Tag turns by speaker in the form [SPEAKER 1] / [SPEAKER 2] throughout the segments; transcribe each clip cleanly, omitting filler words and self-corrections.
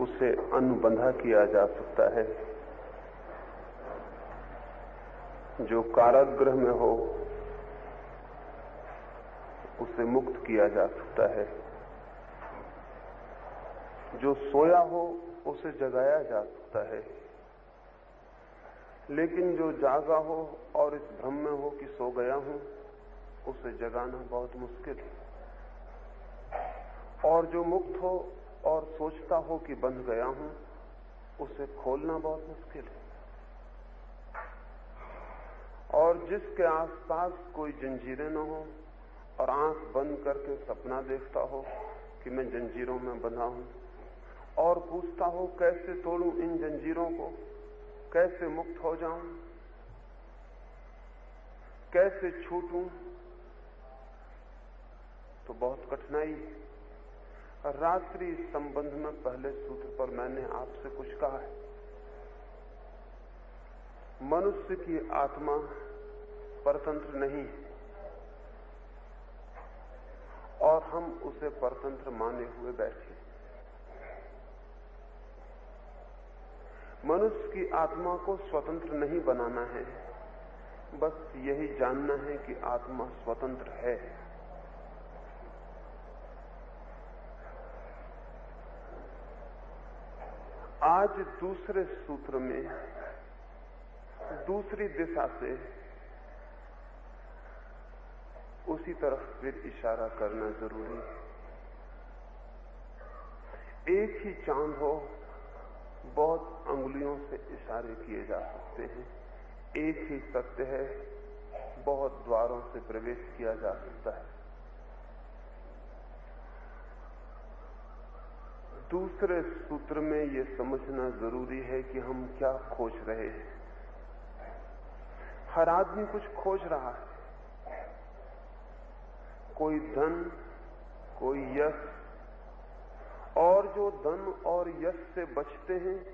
[SPEAKER 1] उसे अनुबंधा किया जा सकता है। जो कारागृह में हो उसे मुक्त किया जा सकता है। जो सोया हो उसे जगाया जा सकता है। लेकिन जो जागा हो और इस भ्रम में हो कि सो गया हूं, उसे जगाना बहुत मुश्किल है। और जो मुक्त हो और सोचता हो कि बंध गया हूं, उसे खोलना बहुत मुश्किल है। और जिसके आसपास कोई जंजीरें न हो और आंख बंद करके सपना देखता हो कि मैं जंजीरों में बंधा हूं और पूछता हो कैसे तोड़ूं इन जंजीरों को, कैसे मुक्त हो जाऊं, कैसे छूटूं, तो बहुत कठिनाई है। रात्रि संबंध में पहले सूत्र पर मैंने आपसे कुछ कहा है। मनुष्य की आत्मा परतंत्र नहीं है और हम उसे परतंत्र माने हुए बैठे। मनुष्य की आत्मा को स्वतंत्र नहीं बनाना है, बस यही जानना है कि आत्मा स्वतंत्र है। आज दूसरे सूत्र में दूसरी दिशा से उसी तरफ फिर इशारा करना जरूरी है। एक ही चांद हो, बहुत अंगुलियों से इशारे किए जा सकते हैं। एक ही सत्य है, बहुत द्वारों से प्रवेश किया जा सकता है। दूसरे सूत्र में यह समझना जरूरी है कि हम क्या खोज रहे हैं। हर आदमी कुछ खोज रहा है। कोई धन, कोई यश, और जो धन और यश से बचते हैं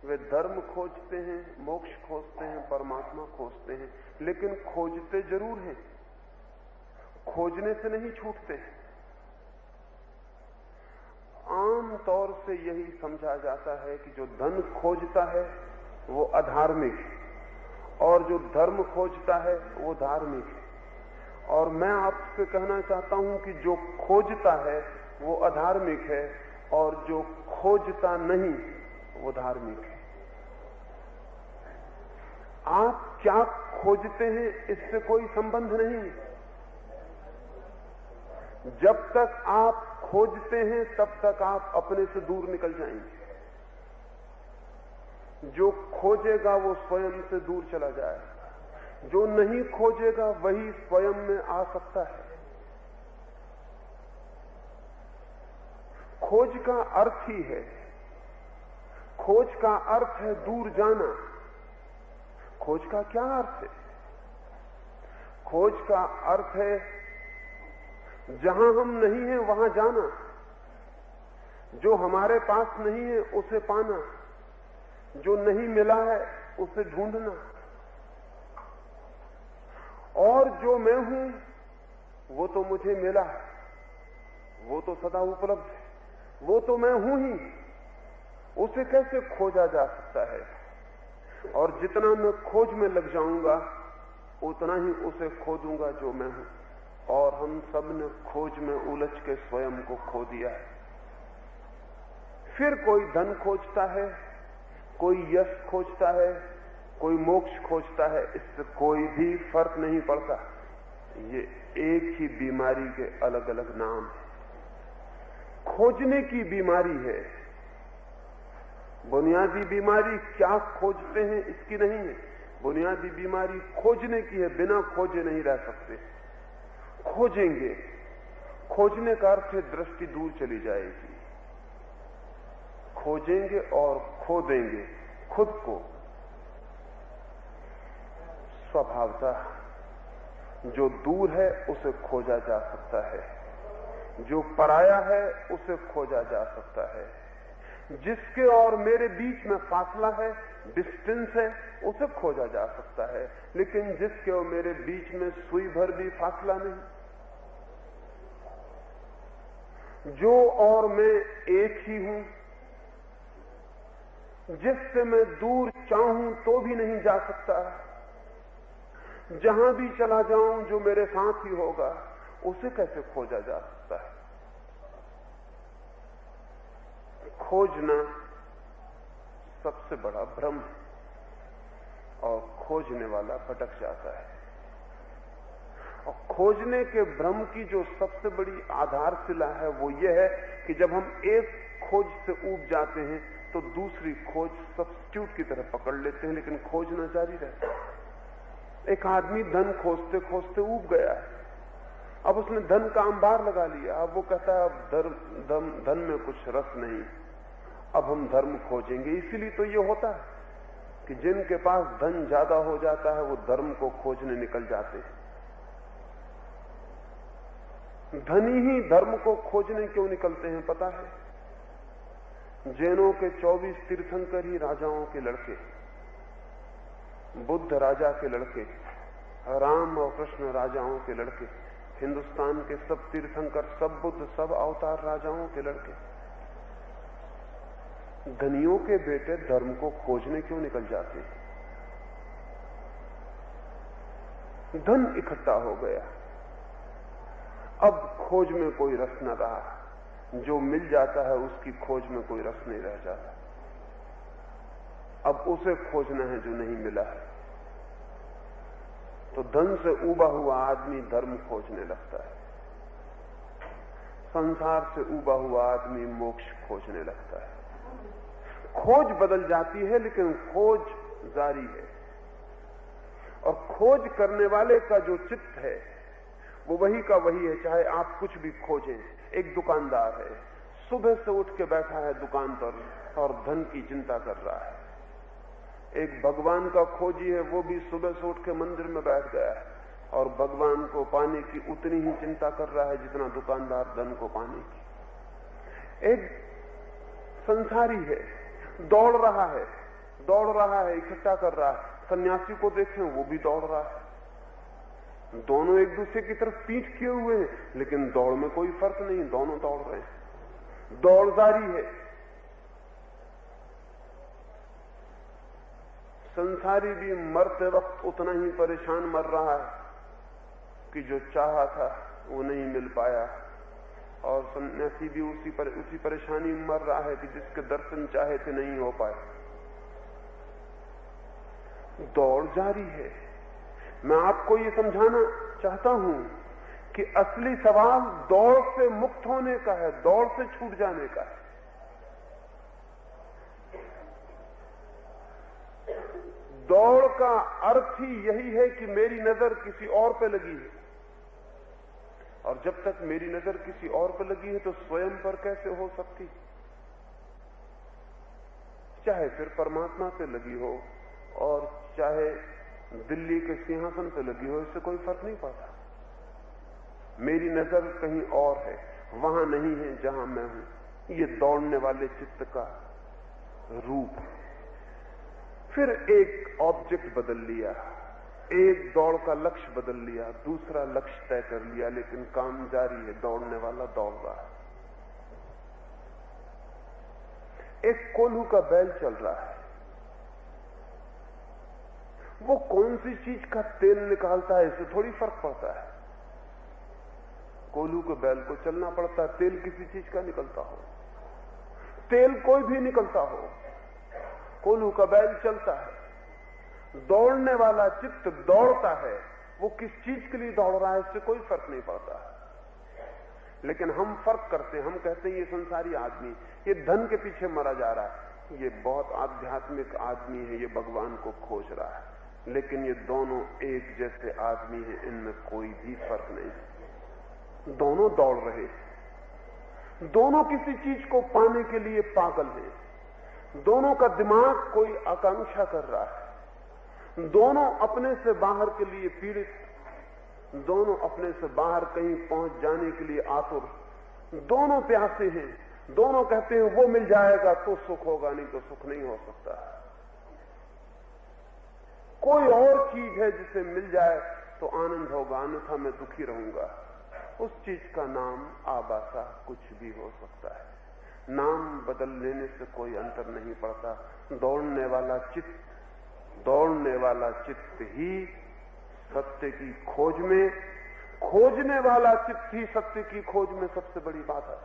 [SPEAKER 1] वे धर्म खोजते हैं, मोक्ष खोजते हैं, परमात्मा खोजते हैं। लेकिन खोजते जरूर हैं, खोजने से नहीं छूटते। आम तौर से यही समझा जाता है कि जो धन खोजता है वो अधार्मिक है और जो धर्म खोजता है वो धार्मिक है। और मैं आपसे कहना चाहता हूं कि जो खोजता है वो अधार्मिक है और जो खोजता नहीं वो धार्मिक है। आप क्या खोजते हैं इससे कोई संबंध नहीं है। जब तक आप खोजते हैं तब तक आप अपने से दूर निकल जाएंगे। जो खोजेगा वो स्वयं से दूर चला जाएगा। जो नहीं खोजेगा वही स्वयं में आ सकता है। खोज का अर्थ ही है, खोज का अर्थ है दूर जाना। खोज का क्या अर्थ है? खोज का अर्थ है जहां हम नहीं हैं वहां जाना, जो हमारे पास नहीं है उसे पाना, जो नहीं मिला है उसे ढूंढना। और जो मैं हूं वो तो मुझे मिला है, वो तो सदा उपलब्ध है, वो तो मैं हूं ही। उसे कैसे खोजा जा सकता है? और जितना मैं खोज में लग जाऊंगा उतना ही उसे खोदूंगा जो मैं हूं। और हम सब ने खोज में उलझ के स्वयं को खो दिया है। फिर कोई धन खोजता है, कोई यश खोजता है, कोई मोक्ष खोजता है, इससे कोई भी फर्क नहीं पड़ता। ये एक ही बीमारी के अलग अलग नाम है। खोजने की बीमारी है। बुनियादी बीमारी क्या खोजते हैं इसकी नहीं है। बुनियादी बीमारी खोजने की है। बिना खोजे नहीं रह सकते। खोजेंगे, खोजने का अर्थ है दृष्टि दूर चली जाएगी। खोजेंगे और खो देंगे खुद को। स्वभावतः जो दूर है उसे खोजा जा सकता है, जो पराया है उसे खोजा जा सकता है। जिसके और मेरे बीच में फासला है, डिस्टेंस है, उसे खोजा जा सकता है। लेकिन जिसके और मेरे बीच में सुई भर भी फासला नहीं, जो और मैं एक ही हूं, जिससे मैं दूर चाहूं तो भी नहीं जा सकता। जहां भी चला जाऊं जो मेरे साथ ही होगा, उसे कैसे खोजा जा सकता है? खोजना सबसे बड़ा भ्रम है और खोजने वाला भटक जाता है। और खोजने के भ्रम की जो सबसे बड़ी आधारशिला है वो ये है कि जब हम एक खोज से ऊब जाते हैं तो दूसरी खोज सब्स्टिट्यूट की तरह पकड़ लेते हैं, लेकिन खोजना जारी रहता है। एक आदमी धन खोजते खोजते ऊब गया है, अब उसने धन का अंबार लगा लिया। अब वो कहता है अब धन में कुछ रस नहीं, अब हम धर्म खोजेंगे। इसीलिए तो ये होता है कि जिनके पास धन ज्यादा हो जाता है वो धर्म को खोजने निकल जाते हैं। धनी ही धर्म को खोजने क्यों निकलते हैं पता है? जैनों के 24 तीर्थंकर ही राजाओं के लड़के, बुद्ध राजा के लड़के, राम और कृष्ण राजाओं के लड़के, हिंदुस्तान के सब तीर्थंकर, सब बुद्ध, सब अवतार राजाओं के लड़के। धनियों के बेटे धर्म को खोजने क्यों निकल जाते हैं? धन इकट्ठा हो गया, अब खोज में कोई रस न रहा। जो मिल जाता है उसकी खोज में कोई रस नहीं रह जाता। अब उसे खोजना है जो नहीं मिला है। तो धन से ऊबा हुआ आदमी धर्म खोजने लगता है, संसार से ऊबा हुआ आदमी मोक्ष खोजने लगता है। खोज बदल जाती है लेकिन खोज जारी है। और खोज करने वाले का जो चित्त है वो वही का वही है, चाहे आप कुछ भी खोजें। एक दुकानदार है, सुबह से उठ के बैठा है दुकान पर और धन की चिंता कर रहा है। एक भगवान का खोजी है, वो भी सुबह से उठ के मंदिर में बैठ गया है और भगवान को पाने की उतनी ही चिंता कर रहा है जितना दुकानदार धन को पाने की। एक संसारी है, दौड़ रहा है, इकट्ठा कर रहा है। सन्यासी को देखें, वो भी दौड़ रहा है। दोनों एक दूसरे की तरफ पीठ किए हुए हैं, लेकिन दौड़ में कोई फर्क नहीं, दोनों दौड़ रहे हैं, दौड़ जारी है। संसारी भी मरते वक्त उतना ही परेशान मर रहा है कि जो चाहा था वो नहीं मिल पाया, और सन्यासी भी उसी परेशानी में मर रहा है कि जिसके दर्शन चाहे थे नहीं हो पाए। दौड़ जारी है। मैं आपको ये समझाना चाहता हूं कि असली सवाल दौड़ से मुक्त होने का है, दौड़ से छूट जाने का है। दौड़ का अर्थ ही यही है कि मेरी नजर किसी और पे लगी है, और जब तक मेरी नजर किसी और पे लगी है तो स्वयं पर कैसे हो सकती? चाहे फिर परमात्मा पे लगी हो और चाहे दिल्ली के सिंहासन पे लगी हो, इससे कोई फर्क नहीं पड़ता। मेरी नजर कहीं और है, वहां नहीं है जहां मैं हूं। ये दौड़ने वाले चित्त का रूप है। फिर एक ऑब्जेक्ट बदल लिया, एक दौड़ का लक्ष्य बदल लिया, दूसरा लक्ष्य तय कर लिया, लेकिन काम जारी है, दौड़ने वाला दौड़ रहा है। एक कोल्हू का बैल चल रहा है, वो कौन सी चीज का तेल निकालता है इससे थोड़ी फर्क पड़ता है। कोल्हू के बैल को चलना पड़ता है, तेल किसी चीज का निकलता हो, तेल कोई भी निकलता हो, कोल्हू का बैल चलता है। दौड़ने वाला चित्त दौड़ता है, वो किस चीज के लिए दौड़ रहा है इससे कोई फर्क नहीं पड़ता। लेकिन हम फर्क करते हैं, हम कहते हैं ये संसारी आदमी, ये धन के पीछे मरा जा रहा है, ये बहुत आध्यात्मिक आदमी है, ये भगवान को खोज रहा है। लेकिन ये दोनों एक जैसे आदमी हैं, इनमें कोई भी फर्क नहीं। दोनों दौड़ रहे हैं, दोनों किसी चीज को पाने के लिए पागल हैं, दोनों का दिमाग कोई आकांक्षा कर रहा है, दोनों अपने से बाहर के लिए पीड़ित, दोनों अपने से बाहर कहीं पहुंच जाने के लिए आतुर, दोनों प्यासे हैं, दोनों कहते हैं वो मिल जाएगा तो सुख होगा, नहीं तो सुख नहीं हो सकता। कोई और चीज है जिसे मिल जाए तो आनंद होगा, अन्यथा मैं दुखी रहूंगा। उस चीज का नाम आबासा कुछ भी हो सकता है। नाम बदल लेने से कोई अंतर नहीं पड़ता। दौड़ने वाला चित्त ही सत्य की खोज में, खोजने वाला चित्त ही सत्य की खोज में सबसे बड़ी बात है।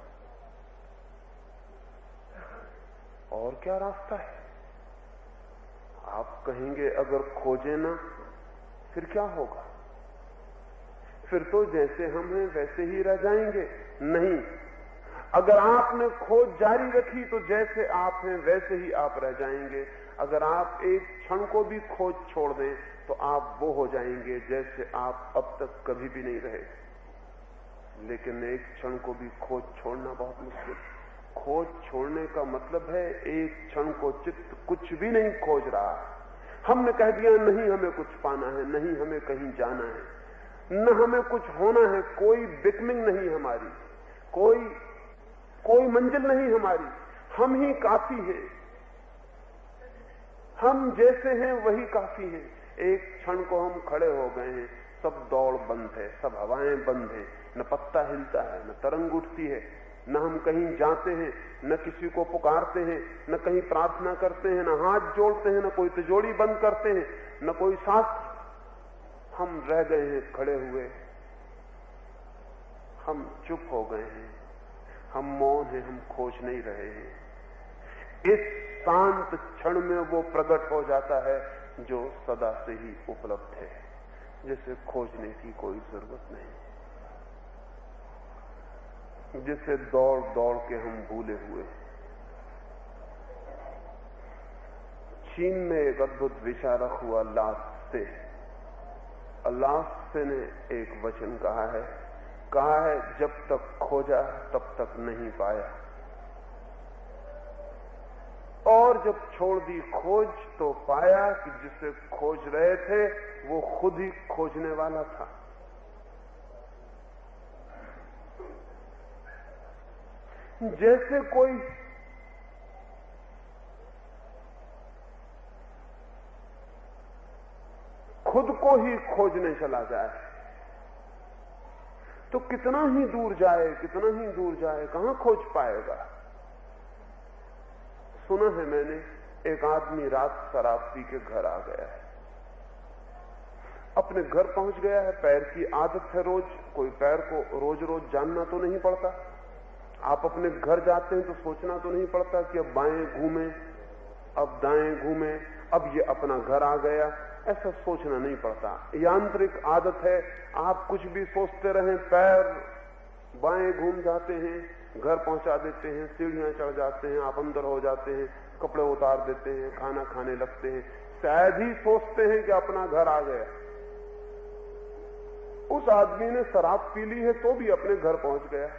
[SPEAKER 1] और क्या रास्ता है? आप कहेंगे अगर खोजे ना फिर क्या होगा? फिर तो जैसे हम हैं वैसे ही रह जाएंगे। नहीं, अगर आपने खोज जारी रखी तो जैसे आप हैं वैसे ही आप रह जाएंगे। अगर आप एक क्षण को भी खोज छोड़ दें तो आप वो हो जाएंगे जैसे आप अब तक कभी भी नहीं रहे। लेकिन एक क्षण को भी खोज छोड़ना बहुत मुश्किल। खोज छोड़ने का मतलब है एक क्षण को चित्त कुछ भी नहीं खोज रहा। हमने कह दिया नहीं हमें कुछ पाना है, नहीं हमें कहीं जाना है, न हमें कुछ होना है, कोई बिकमिंग नहीं हमारी, कोई मंजिल नहीं हमारी, हम ही काफी हैं। हम जैसे हैं वही काफी हैं। एक क्षण को हम खड़े हो गए हैं, सब दौड़ बंद है, सब हवाएं बंद है, न पत्ता हिलता है, न तरंग उठती है, न हम कहीं जाते हैं, न किसी को पुकारते हैं, न कहीं प्रार्थना करते हैं, न हाथ जोड़ते हैं, न कोई तिजोरी बंद करते हैं, न कोई शास्त्र। हम रह गए हैं खड़े हुए, हम चुप हो गए हैं, हम मौन हैं, हम खोज नहीं रहे हैं। इस शांत क्षण में वो प्रकट हो जाता है जो सदा से ही उपलब्ध है, जिसे खोजने की कोई जरूरत नहीं, जिसे दौड़ दौड़ के हम भूले हुए। चीन में एक अद्भुत विचारक हुआ लात्से। लात्से ने एक वचन कहा है जब तक खोजा तब तक नहीं पाया, और जब छोड़ दी खोज तो पाया कि जिसे खोज रहे थे वो खुद ही खोजने वाला था। जैसे कोई खुद को ही खोजने चला जाए तो कितना ही दूर जाए, कहां खोज पाएगा। सुना है मैंने, एक आदमी रात शराब पी के घर आ गया है, अपने घर पहुंच गया है। पैर की आदत है रोज, कोई पैर को रोज रोज जानना तो नहीं पड़ता। आप अपने घर जाते हैं तो सोचना तो नहीं पड़ता कि अब बाएं घूमें, अब दाएं घूमें, अब ये अपना घर आ गया, ऐसा सोचना नहीं पड़ता। यांत्रिक आदत है, आप कुछ भी सोचते रहें, पैर बाएं घूम जाते हैं, घर पहुंचा देते हैं, सीढ़ियां चढ़ जाते हैं, आप अंदर हो जाते हैं, कपड़े उतार देते हैं, खाना खाने लगते हैं, शायद ही सोचते हैं कि अपना घर आ गया। उस आदमी ने शराब पी ली है तो भी अपने घर पहुंच गया,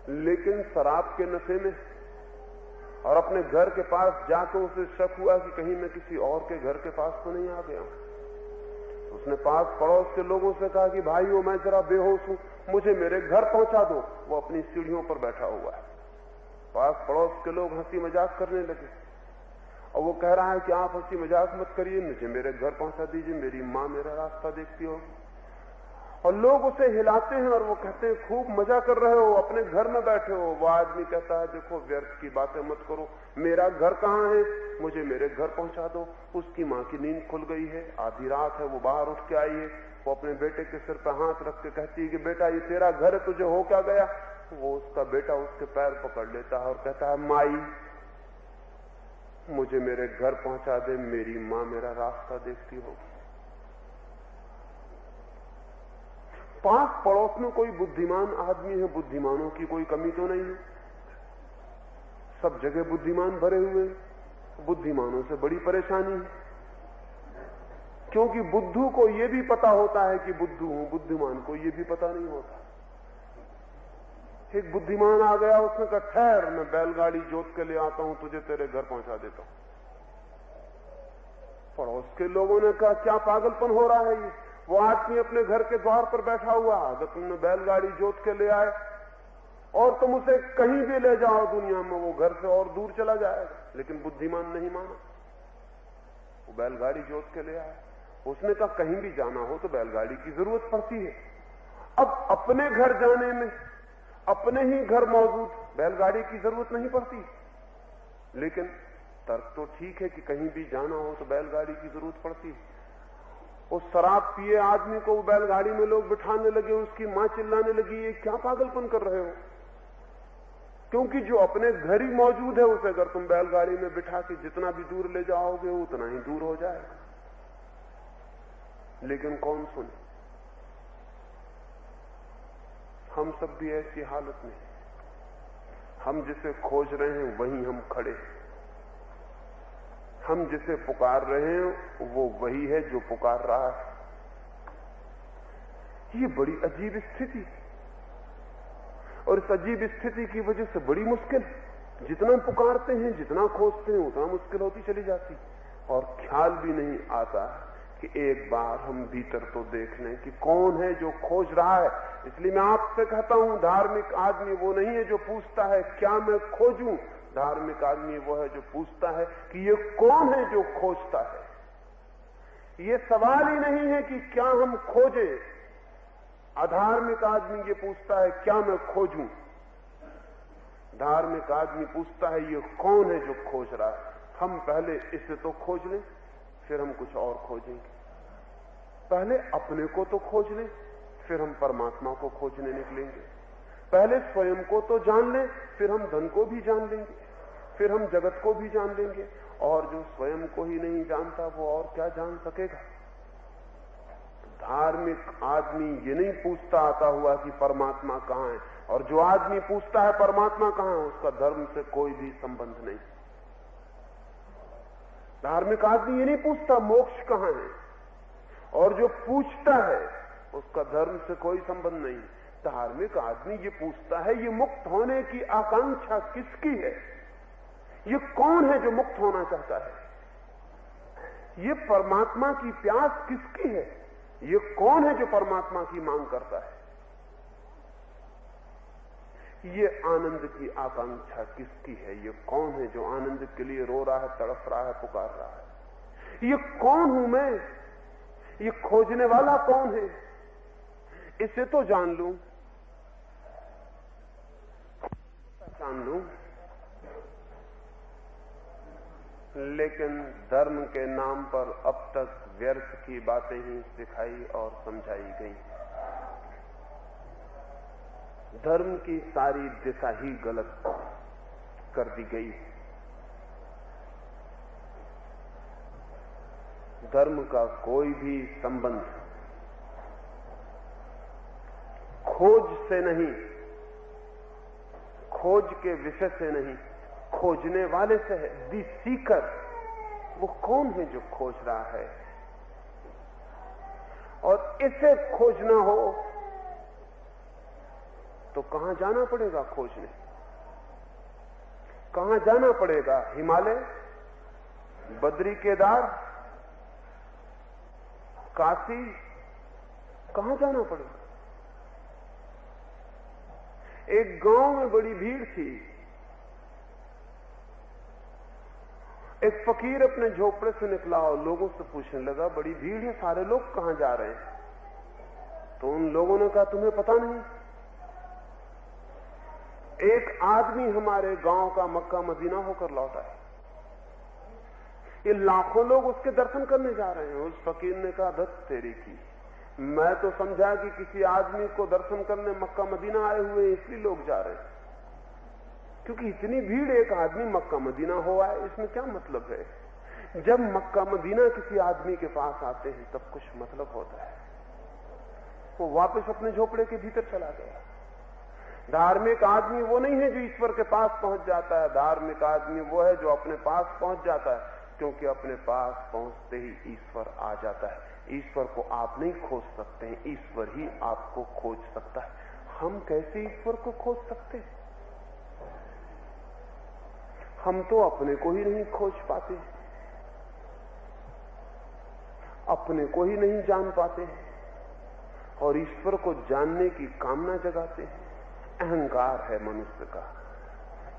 [SPEAKER 1] लेकिन शराब के नशे में और अपने घर के पास जाकर उसे शक हुआ कि कहीं मैं किसी और के घर के पास तो नहीं आ गया। उसने पास पड़ोस के लोगों से कहा कि भाइयों मैं जरा बेहोश हूं, मुझे मेरे घर पहुंचा दो। वो अपनी सीढ़ियों पर बैठा हुआ है। पास पड़ोस के लोग हंसी मजाक करने लगे और वो कह रहा है कि आप हंसी मजाक मत करिए, मुझे मेरे घर पहुंचा दीजिए, मेरी मां मेरा रास्ता देखती होगी। और लोग उसे हिलाते हैं और वो कहते हैं खूब मजा कर रहे हो, अपने घर में बैठे हो। वो आदमी कहता है देखो व्यर्थ की बातें मत करो, मेरा घर कहाँ है, मुझे मेरे घर पहुंचा दो। उसकी मां की नींद खुल गई है, आधी रात है, वो बाहर उठ के आई है। वो अपने बेटे के सिर पर हाथ रख के कहती है कि बेटा ये तेरा घर है, तुझे हो क्या गया। वो उसका बेटा उसके पैर पकड़ लेता है और कहता है माई मुझे मेरे घर पहुंचा दे, मेरी मां मेरा रास्ता देखती होगी। पास पड़ोस में कोई बुद्धिमान आदमी है, बुद्धिमानों की कोई कमी तो नहीं है, सब जगह बुद्धिमान भरे हुए, बुद्धिमानों से बड़ी परेशानी है, क्योंकि बुद्धू को यह भी पता होता है कि बुद्धू हूं, बुद्धिमान को यह भी पता नहीं होता। एक बुद्धिमान आ गया, उसने कहा ठहर मैं बैलगाड़ी जोत के ले आता हूं, तुझे तेरे घर पहुंचा देता हूं। पड़ोस के लोगों ने कहा क्या पागलपन हो रहा है ये, वो आदमी अपने घर के द्वार पर बैठा हुआ, अगर तुमने बैलगाड़ी जोत के ले आए और तुम उसे कहीं भी ले जाओ दुनिया में, वो घर से और दूर चला जाएगा। लेकिन बुद्धिमान नहीं माना, वो बैलगाड़ी जोत के ले आया। उसने कहा कहीं भी जाना हो तो बैलगाड़ी की जरूरत पड़ती है। अब अपने घर जाने में, अपने ही घर मौजूद बैलगाड़ी की जरूरत नहीं पड़ती। लेकिन तर्क तो ठीक है कि कहीं भी जाना हो तो बैलगाड़ी की जरूरत पड़ती है। उस शराब पिए आदमी को बैलगाड़ी में लोग बिठाने लगे, उसकी मां चिल्लाने लगी, ये क्या पागलपन कर रहे हो? क्योंकि जो अपने घर ही मौजूद है उसे अगर तुम बैलगाड़ी में बिठा के जितना भी दूर ले जाओगे उतना ही दूर हो जाएगा। लेकिन कौन सुने? हम सब भी ऐसी हालत में, हम जिसे खोज रहे हैं वहीं हम खड़े हैं। हम जिसे पुकार रहे हैं वो वही है जो पुकार रहा है। ये बड़ी अजीब स्थिति, और इस अजीब स्थिति की वजह से बड़ी मुश्किल, जितना पुकारते हैं जितना खोजते हैं उतना मुश्किल होती चली जाती, और ख्याल भी नहीं आता कि एक बार हम भीतर तो देख लें कि कौन है जो खोज रहा है। इसलिए मैं आपसे कहता हूं, धार्मिक आदमी वो नहीं है जो पूछता है क्या मैं खोजूं। धार्मिक आदमी वो है जो पूछता है कि ये कौन है जो खोजता है। ये सवाल ही नहीं है कि क्या हम खोजें। अधार्मिक आदमी ये पूछता है क्या मैं खोजूं। धार्मिक आदमी पूछता है ये कौन है जो खोज रहा है। हम पहले इसे तो खोज लें, फिर हम कुछ और खोजेंगे। पहले अपने को तो खोज लें, फिर हम परमात्मा को खोजने निकलेंगे। पहले स्वयं को तो जान लें, फिर हम धन को भी जान लेंगे, फिर हम जगत को भी जान लेंगे। और जो स्वयं को ही नहीं जानता वो और क्या जान सकेगा। धार्मिक आदमी ये नहीं पूछता आता हुआ कि परमात्मा कहां है, और जो आदमी पूछता है परमात्मा कहां है उसका धर्म से कोई भी संबंध नहीं। धार्मिक आदमी ये नहीं पूछता मोक्ष कहां है, और जो पूछता है उसका धर्म से कोई संबंध नहीं। धार्मिक आदमी ये पूछता है ये मुक्त होने की आकांक्षा किसकी है, ये कौन है जो मुक्त होना चाहता है, ये परमात्मा की प्यास किसकी है, ये कौन है जो परमात्मा की मांग करता है, ये आनंद की आकांक्षा किसकी है, ये कौन है जो आनंद के लिए रो रहा है, तड़प रहा है, पुकार रहा है। ये कौन हूं मैं, ये खोजने वाला कौन है, इसे तो जान लूं, पहचान लूं। लेकिन धर्म के नाम पर अब तक व्यर्थ की बातें ही सिखाई और समझाई गई। धर्म की सारी दिशा ही गलत कर दी गई। धर्म का कोई भी संबंध खोज से नहीं, खोज के विषय से नहीं, खोजने वाले से है। दी सीकर, वो कौन है जो खोज रहा है, और इसे खोजना हो तो कहां जाना पड़ेगा खोजने? कहां जाना पड़ेगा? हिमालय, बद्री केदार, काशी, कहां जाना पड़ेगा? एक गांव में बड़ी भीड़ थी। एक फकीर अपने झोपड़े से निकला और लोगों से पूछने लगा, बड़ी भीड़ है, सारे लोग कहां जा रहे हैं? तो उन लोगों ने कहा, तुम्हें पता नहीं? एक आदमी हमारे गांव का मक्का मदीना होकर लौटा है, ये लाखों लोग उसके दर्शन करने जा रहे हैं। उस फकीर ने कहा, धत तेरी की, मैं तो समझा कि किसी आदमी को दर्शन करने मक्का मदीना आए हुए इसलिए लोग जा रहे हैं, क्योंकि इतनी भीड़, एक आदमी मक्का मदीना हो आए, इसमें क्या मतलब है? जब मक्का मदीना किसी आदमी के पास आते हैं तब कुछ मतलब होता है। वो वापस अपने झोपड़े के भीतर चला गया। धार्मिक आदमी वो नहीं है जो ईश्वर के पास पहुंच जाता है। धार्मिक आदमी वो है जो अपने पास पहुंच जाता है, क्योंकि अपने पास पहुंचते ही ईश्वर आ जाता है। ईश्वर को आप नहीं खोज सकते हैं, ईश्वर ही आपको खोज सकता है। हम कैसे ईश्वर को खोज सकते हैं? हम तो अपने को ही नहीं खोज पाते, अपने को ही नहीं जान पाते, और ईश्वर को जानने की कामना जगाते हैं। अहंकार है मनुष्य का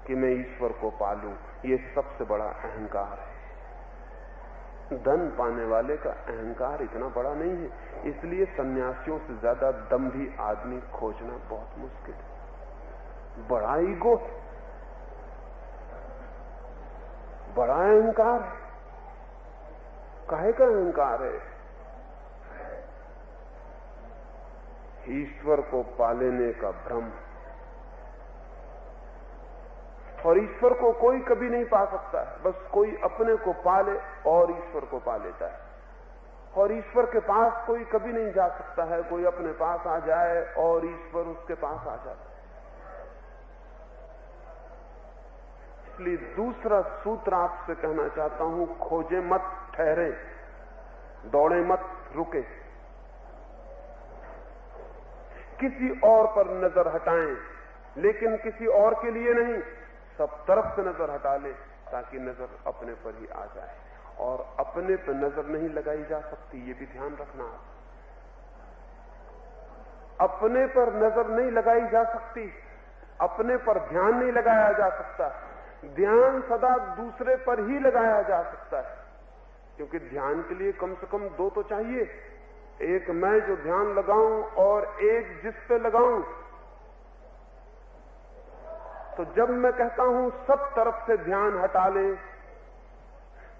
[SPEAKER 1] कि मैं ईश्वर को पालूं, ये सबसे बड़ा अहंकार है। धन पाने वाले का अहंकार इतना बड़ा नहीं है, इसलिए सन्यासियों से ज्यादा दम्भी आदमी खोजना बहुत मुश्किल है। बड़ा ईगो है, बड़ा अहंकार है। काहे का अहंकार है? ईश्वर को पा लेने का भ्रम। और ईश्वर को कोई कभी नहीं पा सकता है, बस कोई अपने को पा ले और ईश्वर को पा लेता है। और ईश्वर के पास कोई कभी नहीं जा सकता है, कोई अपने पास आ जाए और ईश्वर उसके पास आ जाता है। इसलिए दूसरा सूत्र आपसे कहना चाहता हूं, खोजे मत, ठहरे, दौड़े मत, रुके। किसी और पर नजर हटाएं, लेकिन किसी और के लिए नहीं, सब तरफ से नजर हटा ले ताकि नजर अपने पर ही आ जाए। और अपने पर नजर नहीं लगाई जा सकती, ये भी ध्यान रखना। अपने पर नजर नहीं लगाई जा सकती, अपने पर ध्यान नहीं लगाया जा सकता। ध्यान सदा दूसरे पर ही लगाया जा सकता है, क्योंकि ध्यान के लिए कम से कम दो तो चाहिए, एक मैं जो ध्यान लगाऊं और एक जिस पे लगाऊं। तो जब मैं कहता हूं सब तरफ से ध्यान हटा लें,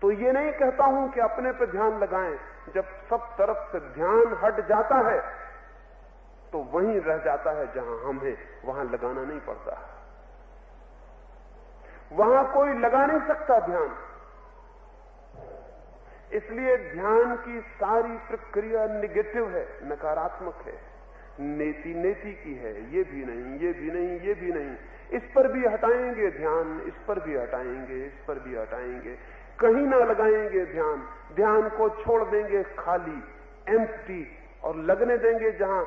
[SPEAKER 1] तो ये नहीं कहता हूं कि अपने पे ध्यान लगाएं। जब सब तरफ से ध्यान हट जाता है तो वहीं रह जाता है जहां हम हैं, वहां लगाना नहीं पड़ता, वहां कोई लगा नहीं सकता ध्यान। इसलिए ध्यान की सारी प्रक्रिया निगेटिव है, नकारात्मक है, नेति नेति की है। ये भी नहीं, ये भी नहीं, ये भी नहीं। इस पर भी हटाएंगे ध्यान, इस पर भी हटाएंगे, इस पर भी हटाएंगे, कहीं ना लगाएंगे ध्यान। ध्यान को छोड़ देंगे खाली, एम्प्टी, और लगने देंगे जहां।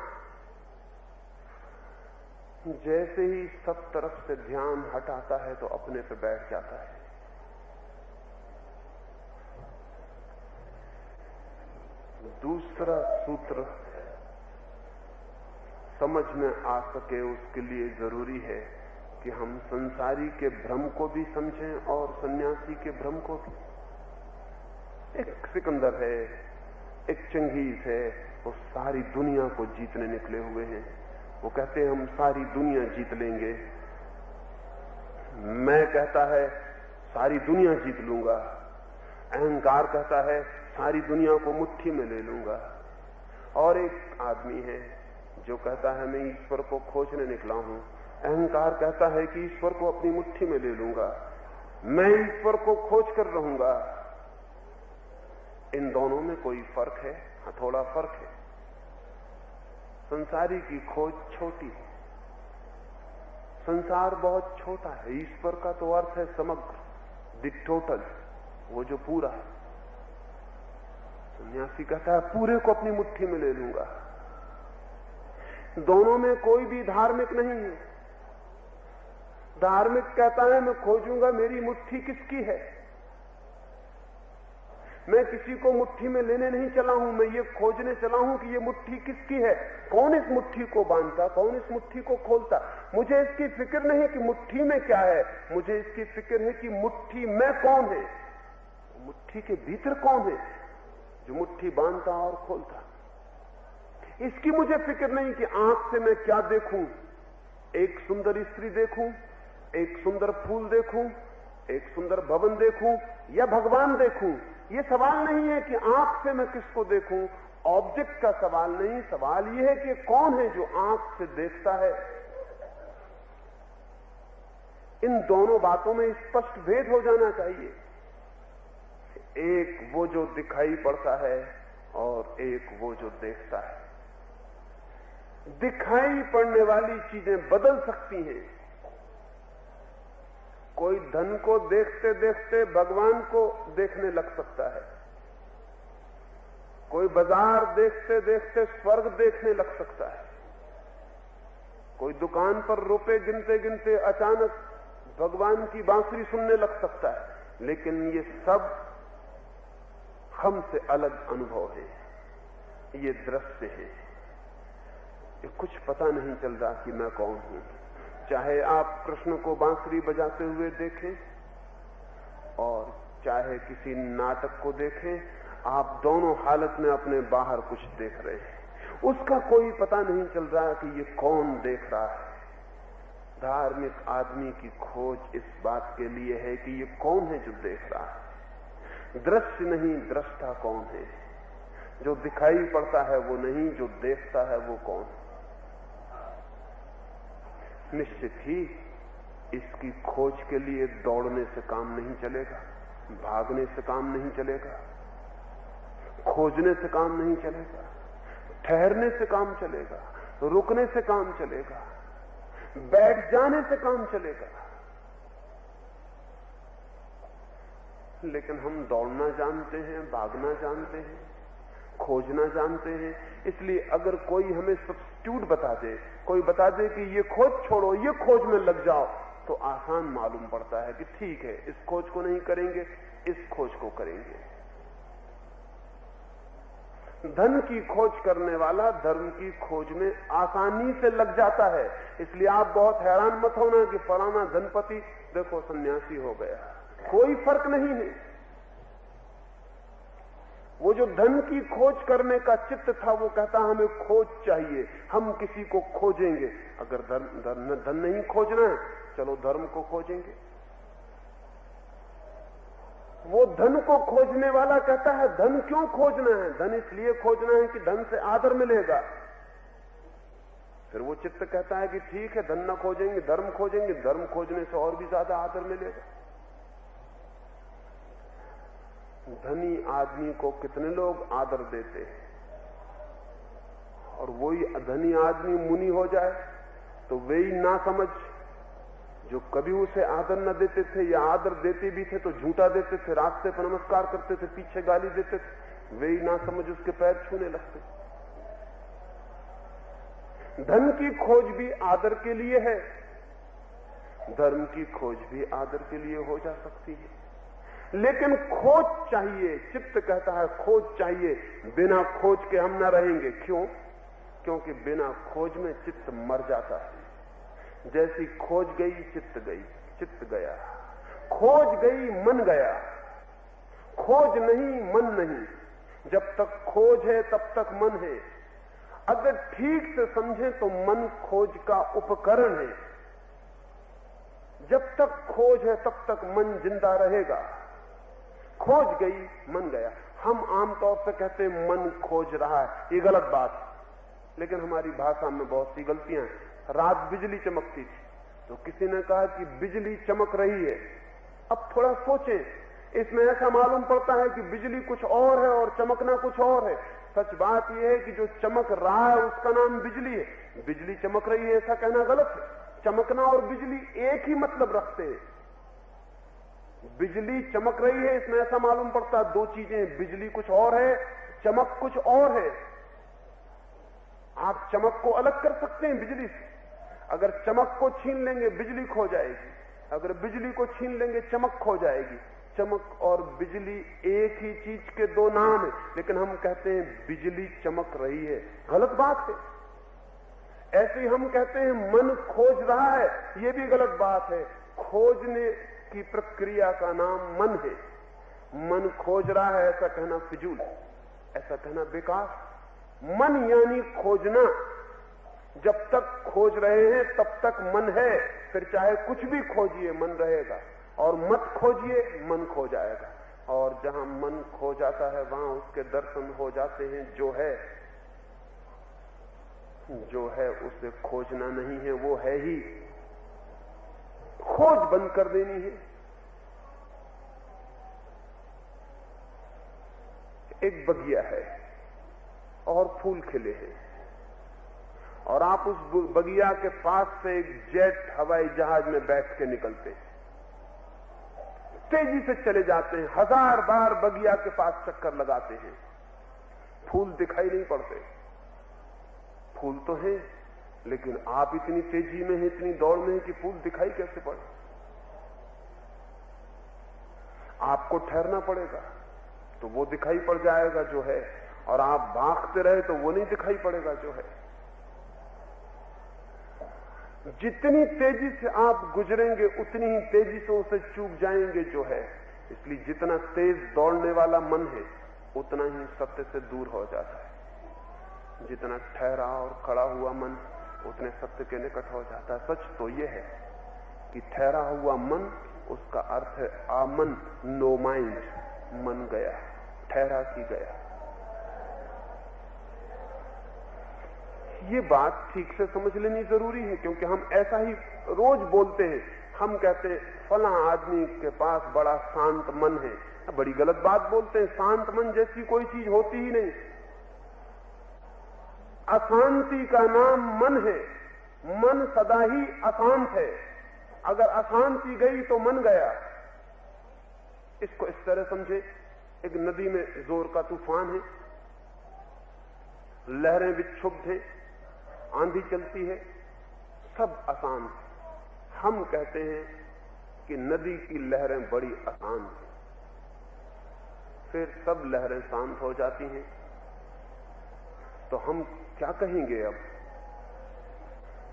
[SPEAKER 1] जैसे ही सब तरफ से ध्यान हटाता है तो अपने पे बैठ जाता है। दूसरा सूत्र समझ में आ सके उसके लिए जरूरी है कि हम संसारी के भ्रम को भी समझें और सन्यासी के भ्रम को भी। एक सिकंदर है, एक चंगेज है, वो सारी दुनिया को जीतने निकले हुए हैं। वो कहते हैं हम सारी दुनिया जीत लेंगे। मैं कहता है सारी दुनिया जीत लूंगा। अहंकार कहता है सारी दुनिया को मुट्ठी में ले लूंगा। और एक आदमी है जो कहता है मैं ईश्वर को खोजने निकला हूं। अहंकार कहता है कि ईश्वर को अपनी मुट्ठी में ले लूंगा, मैं ईश्वर को खोज कर रहूंगा। इन दोनों में कोई फर्क है? हाँ, थोड़ा फर्क है। संसारी की खोज छोटी है, संसार बहुत छोटा है। ईश्वर का तो अर्थ है समग्र, द टोटल, वो जो पूरा है। सन्यासी कहता है पूरे को अपनी मुट्ठी में ले लूंगा। दोनों में कोई भी धार्मिक नहीं है। धार्मिक कहता है मैं खोजूंगा मेरी मुट्ठी किसकी है। मैं किसी को मुट्ठी में लेने नहीं चला हूं, मैं ये खोजने चला हूं कि ये मुट्ठी किसकी है। कौन इस मुट्ठी को बांधता, कौन इस मुट्ठी को खोलता। मुझे इसकी फिक्र नहीं कि मुट्ठी में क्या है, मुझे इसकी फिक्र है कि मुट्ठी में कौन है, मुट्ठी के भीतर कौन है जो मुट्ठी बांधता और खोलता। इसकी मुझे फिक्र नहीं कि आंख से मैं क्या देखूं, एक सुंदर स्त्री देखूं, एक सुंदर फूल देखूं, एक सुंदर भवन देखूं या भगवान देखूं। ये सवाल नहीं है कि आंख से मैं किसको देखूं, ऑब्जेक्ट का सवाल नहीं। सवाल यह है कि कौन है जो आंख से देखता है। इन दोनों बातों में स्पष्ट भेद हो जाना चाहिए। एक वो जो दिखाई पड़ता है और एक वो जो देखता है। दिखाई पड़ने वाली चीजें बदल सकती हैं। कोई धन को देखते देखते भगवान को देखने लग सकता है, कोई बाजार देखते देखते स्वर्ग देखने लग सकता है, कोई दुकान पर रुपए गिनते गिनते अचानक भगवान की बांसुरी सुनने लग सकता है। लेकिन ये सब हमसे अलग अनुभव है, ये दृश्य है। ये कुछ पता नहीं चल रहा कि मैं कौन हूं। चाहे आप कृष्ण को बांसुरी बजाते हुए देखें और चाहे किसी नाटक को देखें, आप दोनों हालत में अपने बाहर कुछ देख रहे हैं। उसका कोई पता नहीं चल रहा कि ये कौन देख रहा है। धार्मिक आदमी की खोज इस बात के लिए है कि ये कौन है जो देख रहा है। दृश्य नहीं, दृष्टा कौन है। जो दिखाई पड़ता है वो नहीं, जो देखता है वो कौन। निश्चित ही इसकी खोज के लिए दौड़ने से काम नहीं चलेगा, भागने से काम नहीं चलेगा, खोजने से काम नहीं चलेगा, ठहरने से काम चलेगा, रुकने से काम चलेगा, बैठ जाने से काम चलेगा। लेकिन हम दौड़ना जानते हैं, भागना जानते हैं, खोजना जानते हैं। इसलिए अगर कोई हमें सब्स्टिट्यूट बता दे, कोई बता दे कि ये खोज छोड़ो, ये खोज में लग जाओ, तो आसान मालूम पड़ता है कि ठीक है, इस खोज को नहीं करेंगे, इस खोज को करेंगे। धन की खोज करने वाला धर्म की खोज में आसानी से लग जाता है। इसलिए आप बहुत हैरान मत होना कि फलाना धनपति देखो सन्यासी हो गया, कोई फर्क नहीं है। वो जो धन की खोज करने का चित्त था वो कहता हमें खोज चाहिए, हम किसी को खोजेंगे। अगर धन नहीं खोजना है, चलो धर्म को खोजेंगे। वो धन को खोजने वाला कहता है धन क्यों खोजना है, धन इसलिए खोजना है कि धन से आदर मिलेगा। फिर वो चित्त कहता है कि ठीक है, धन न खोजेंगे, धर्म खोजेंगे, धर्म खोजने से और भी ज्यादा आदर मिलेगा। धनी आदमी को कितने लोग आदर देते हैं, और वही धनी आदमी मुनि हो जाए तो वही ना समझ जो कभी उसे आदर न देते थे या आदर देते भी थे तो झूठा देते थे, रास्ते पर नमस्कार करते थे, पीछे गाली देते थे, वही ना समझ उसके पैर छूने लगते। धन की खोज भी आदर के लिए है, धर्म की खोज भी आदर के लिए हो जा सकती है। लेकिन खोज चाहिए, चित्त कहता है खोज चाहिए, बिना खोज के हम न रहेंगे। क्यों? क्योंकि बिना खोज में चित्त मर जाता है। जैसी खोज गई चित्त गई, चित्त गया, खोज गई मन गया। खोज नहीं मन नहीं, जब तक खोज है तब तक मन है। अगर ठीक से समझें तो मन खोज का उपकरण है। जब तक खोज है तब तक मन जिंदा रहेगा। खोज गई मन गया। हम आमतौर से कहते हैं मन खोज रहा है, ये गलत बात है। लेकिन हमारी भाषा में बहुत सी गलतियां हैं। रात बिजली चमकती थी तो किसी ने कहा कि बिजली चमक रही है। अब थोड़ा सोचें, इसमें ऐसा मालूम पड़ता है कि बिजली कुछ और है और चमकना कुछ और है। सच बात यह है कि जो चमक रहा है उसका नाम बिजली है। बिजली चमक रही है ऐसा कहना गलत है। चमकना और बिजली एक ही मतलब रखते हैं। बिजली चमक रही है, इसमें ऐसा मालूम पड़ता है दो चीजें, बिजली कुछ और है, चमक कुछ और है। आप चमक को अलग कर सकते हैं बिजली से। अगर चमक को छीन लेंगे बिजली खो जाएगी, अगर बिजली को छीन लेंगे चमक खो जाएगी। चमक और बिजली एक ही चीज के दो नाम है, लेकिन हम कहते हैं बिजली चमक रही है, गलत बात है। ऐसे ही हम कहते हैं मन खोज रहा है, यह भी गलत बात है। खोजने की प्रक्रिया का नाम मन है। मन खोज रहा है ऐसा कहना फिजूल, ऐसा कहना बेकार। मन यानी खोजना। जब तक खोज रहे हैं तब तक मन है, फिर चाहे कुछ भी खोजिए मन रहेगा, और मत खोजिए मन खो जाएगा। और जहां मन खो जाता है वहां उसके दर्शन हो जाते हैं। जो है उसे खोजना नहीं है, वो है ही। खोज बंद कर देनी है। एक बगिया है और फूल खिले हैं, और आप उस बगिया के पास से एक जेट हवाई जहाज में बैठ के निकलते हैं, तेजी से चले जाते हैं, 1000 बार बगिया के पास चक्कर लगाते हैं, फूल दिखाई नहीं पड़ते। फूल तो हैं, लेकिन आप इतनी तेजी में हैं, इतनी दौड़ में हैं कि फूल दिखाई कैसे पड़े। आपको ठहरना पड़ेगा तो वो दिखाई पड़ जाएगा जो है, और आप भागते रहे तो वो नहीं दिखाई पड़ेगा जो है। जितनी तेजी से आप गुजरेंगे उतनी ही तेजी से उसे चूक जाएंगे जो है। इसलिए जितना तेज दौड़ने वाला मन है उतना ही सत्य से दूर हो जाता है। जितना ठहरा और खड़ा हुआ मन उतने सत्य के निकट हो जाता है। सच तो यह है कि ठहरा हुआ मन, उसका अर्थ है आमन, नो माइंड, मन गया, ठहरा की गया। ये बात ठीक से समझ लेनी जरूरी है, क्योंकि हम ऐसा ही रोज बोलते हैं। हम कहते हैं फला आदमी के पास बड़ा शांत मन है, बड़ी गलत बात बोलते हैं। शांत मन जैसी कोई चीज होती ही नहीं। अशांति का नाम मन है। मन सदा ही अशांत है। अगर अशांति गई तो मन गया। इसको इस तरह समझे, एक नदी में जोर का तूफान है, लहरें विक्षुब्ध हैं, आंधी चलती है, सब अशांत है। हम कहते हैं कि नदी की लहरें बड़ी अशांत हैं। फिर सब लहरें शांत हो जाती हैं, तो हम क्या कहेंगे? अब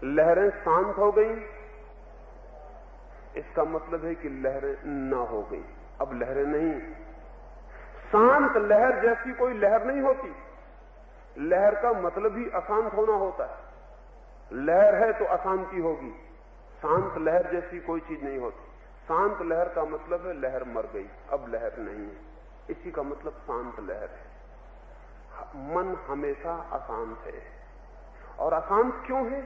[SPEAKER 1] लहरें शांत हो गई, इसका मतलब है कि लहरें ना हो गई। अब लहरें नहीं। शांत लहर जैसी कोई लहर नहीं होती। लहर का मतलब ही अशांत होना होता है। लहर है तो अशांति होगी। शांत लहर जैसी कोई चीज नहीं होती। शांत लहर का मतलब है लहर मर गई, अब लहर नहीं है। इसी का मतलब शांत लहर है। मन हमेशा अशांत है। और अशांत क्यों है?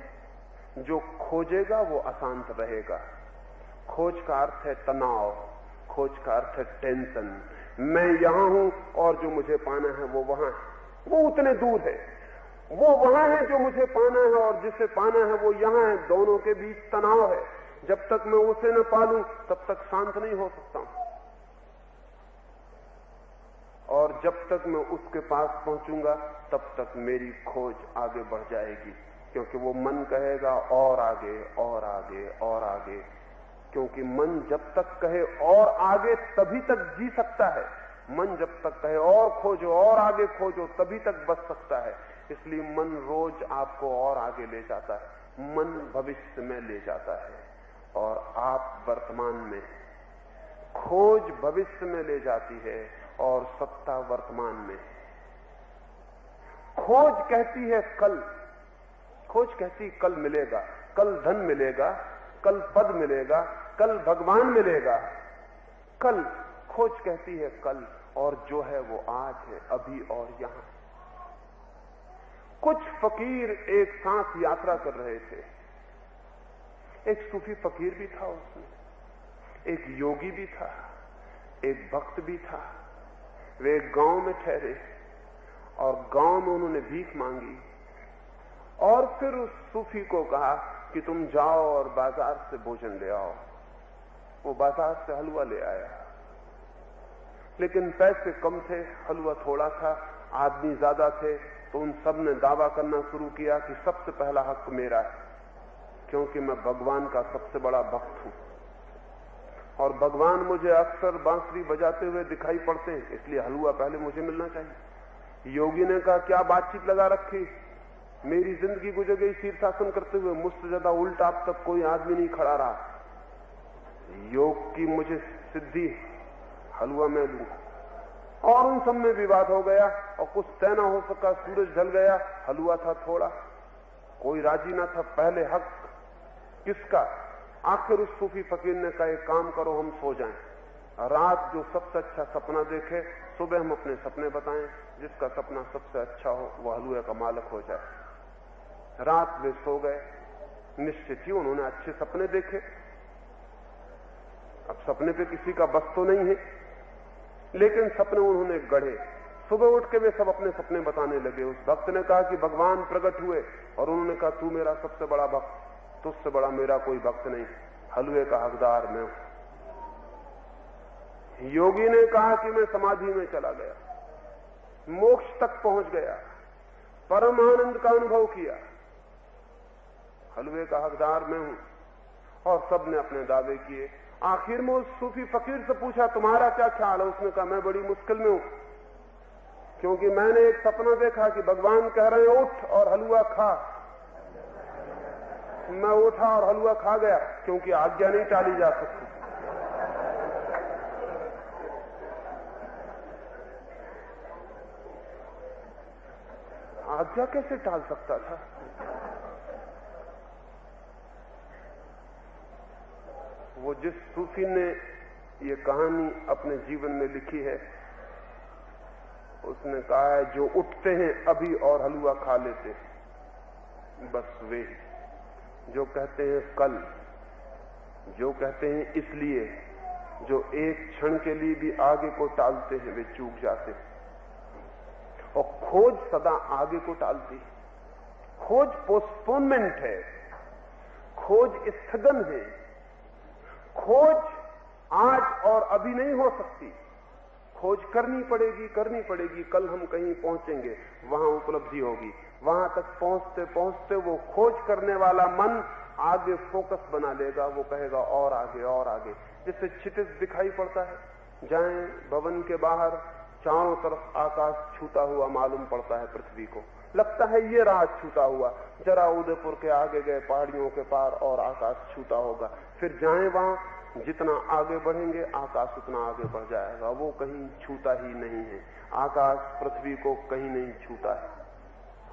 [SPEAKER 1] जो खोजेगा वो अशांत रहेगा। खोज का अर्थ है तनाव, खोज का अर्थ है टेंशन। मैं यहां हूं और जो मुझे पाना है वो वहां है, वो उतने दूर है। वो वहां है जो मुझे पाना है, और जिसे पाना है वो यहां है। दोनों के बीच तनाव है। जब तक मैं उसे न पालूं तब तक शांत नहीं हो सकता हूं। और जब तक मैं उसके पास पहुंचूंगा तब तक मेरी खोज आगे बढ़ जाएगी, क्योंकि वो मन कहेगा और आगे और आगे और आगे। क्योंकि मन जब तक कहे और आगे तभी तक जी सकता है। मन जब तक कहे और खोजो और आगे खोजो तभी तक बच सकता है। इसलिए मन रोज आपको और आगे ले जाता है। मन भविष्य में ले जाता है और आप वर्तमान में। खोज भविष्य में ले जाती है और सत्ता वर्तमान में। खोज कहती है कल। खोज कहती कल मिलेगा, कल धन मिलेगा, कल पद मिलेगा, कल भगवान मिलेगा। कल खोज कहती है कल, और जो है वो आज है, अभी और यहां। कुछ फकीर एक साथ यात्रा कर रहे थे। एक सूफी फकीर भी था उसमें, एक योगी भी था, एक भक्त भी था। वे एक गांव में ठहरे और गांव में उन्होंने भीख मांगी और फिर उस सूफी को कहा कि तुम जाओ और बाजार से भोजन ले आओ। वो बाजार से हलवा ले आया, लेकिन पैसे कम थे, हलवा थोड़ा था, आदमी ज्यादा थे। तो उन सब ने दावा करना शुरू किया कि सबसे पहला हक मेरा है, क्योंकि मैं भगवान का सबसे बड़ा भक्त हूं और भगवान मुझे अक्सर बांसुरी बजाते हुए दिखाई पड़ते हैं, इसलिए हलवा पहले मुझे मिलना चाहिए। योगी ने कहा क्या बातचीत लगा रखी, मेरी जिंदगी गुजर गई शीर्षासन करते हुए, मुझसे ज्यादा उल्टा अब तक कोई आदमी नहीं खड़ा रहा। योग की मुझे सिद्धि, हलवा मैं लूंगा। और उन सब में विवाद हो गया और कुछ तय न हो सका। सूरज ढल गया, हलवा था थोड़ा, कोई राजी ना था। पहले हक किसका? आखिर उस सूफी फकीर ने कहा एक काम करो, हम सो जाएं, रात जो सबसे अच्छा सपना देखे सुबह हम अपने सपने बताएं, जिसका सपना सबसे अच्छा हो वह हलवे का मालिक हो जाए। रात वे सो गए। निश्चित ही उन्होंने अच्छे सपने देखे। अब सपने पे किसी का बस तो नहीं है, लेकिन सपने उन्होंने गढ़े। सुबह उठ के वे सब अपने सपने बताने लगे। उस भक्त ने कहा कि भगवान प्रकट हुए और उन्होंने कहा तू मेरा सबसे बड़ा भक्त, तुझसे बड़ा मेरा कोई भक्त नहीं, हलवे का हकदार मैं हूं। योगी ने कहा कि मैं समाधि में चला गया, मोक्ष तक पहुंच गया, परम आनंद का अनुभव किया, हलवे का हकदार मैं हूं। और सबने अपने दावे किए। आखिर में उस सूफी फकीर से पूछा तुम्हारा क्या ख्याल है? उसने कहा मैं बड़ी मुश्किल में हूं, क्योंकि मैंने एक सपना देखा कि भगवान कह रहे हैं उठ और हलवा खा। मैं उठा और हलवा खा गया, क्योंकि आज्ञा नहीं टाली जा सकती। आज्ञा कैसे टाल सकता था? जिस सूफी ने ये कहानी अपने जीवन में लिखी है, उसने कहा है जो उठते हैं अभी और हलवा खा लेते हैं, बस वे ही जो कहते हैं कल, जो कहते हैं इसलिए, जो एक क्षण के लिए भी आगे को टालते हैं, वे चूक जाते हैं। और खोज सदा आगे को टालती है। खोज पोस्टपोनमेंट है, खोज स्थगन है। खोज आज और अभी नहीं हो सकती, खोज करनी पड़ेगी। कल हम कहीं पहुंचेंगे, वहां उपलब्धि होगी। वहां तक पहुंचते पहुंचते वो खोज करने वाला मन आगे फोकस बना लेगा, वो कहेगा और आगे। जिससे क्षितिज दिखाई पड़ता है, जाएं भवन के बाहर, चारों तरफ आकाश छूता हुआ मालूम पड़ता है पृथ्वी को, लगता है ये राह छूता हुआ। जरा उदयपुर के आगे गए, पहाड़ियों के पार और आकाश छूता होगा। फिर जाएं वहां, जितना आगे बढ़ेंगे आकाश उतना आगे बढ़ जाएगा, वो कहीं छूता ही नहीं है। आकाश पृथ्वी को कहीं नहीं छूता है।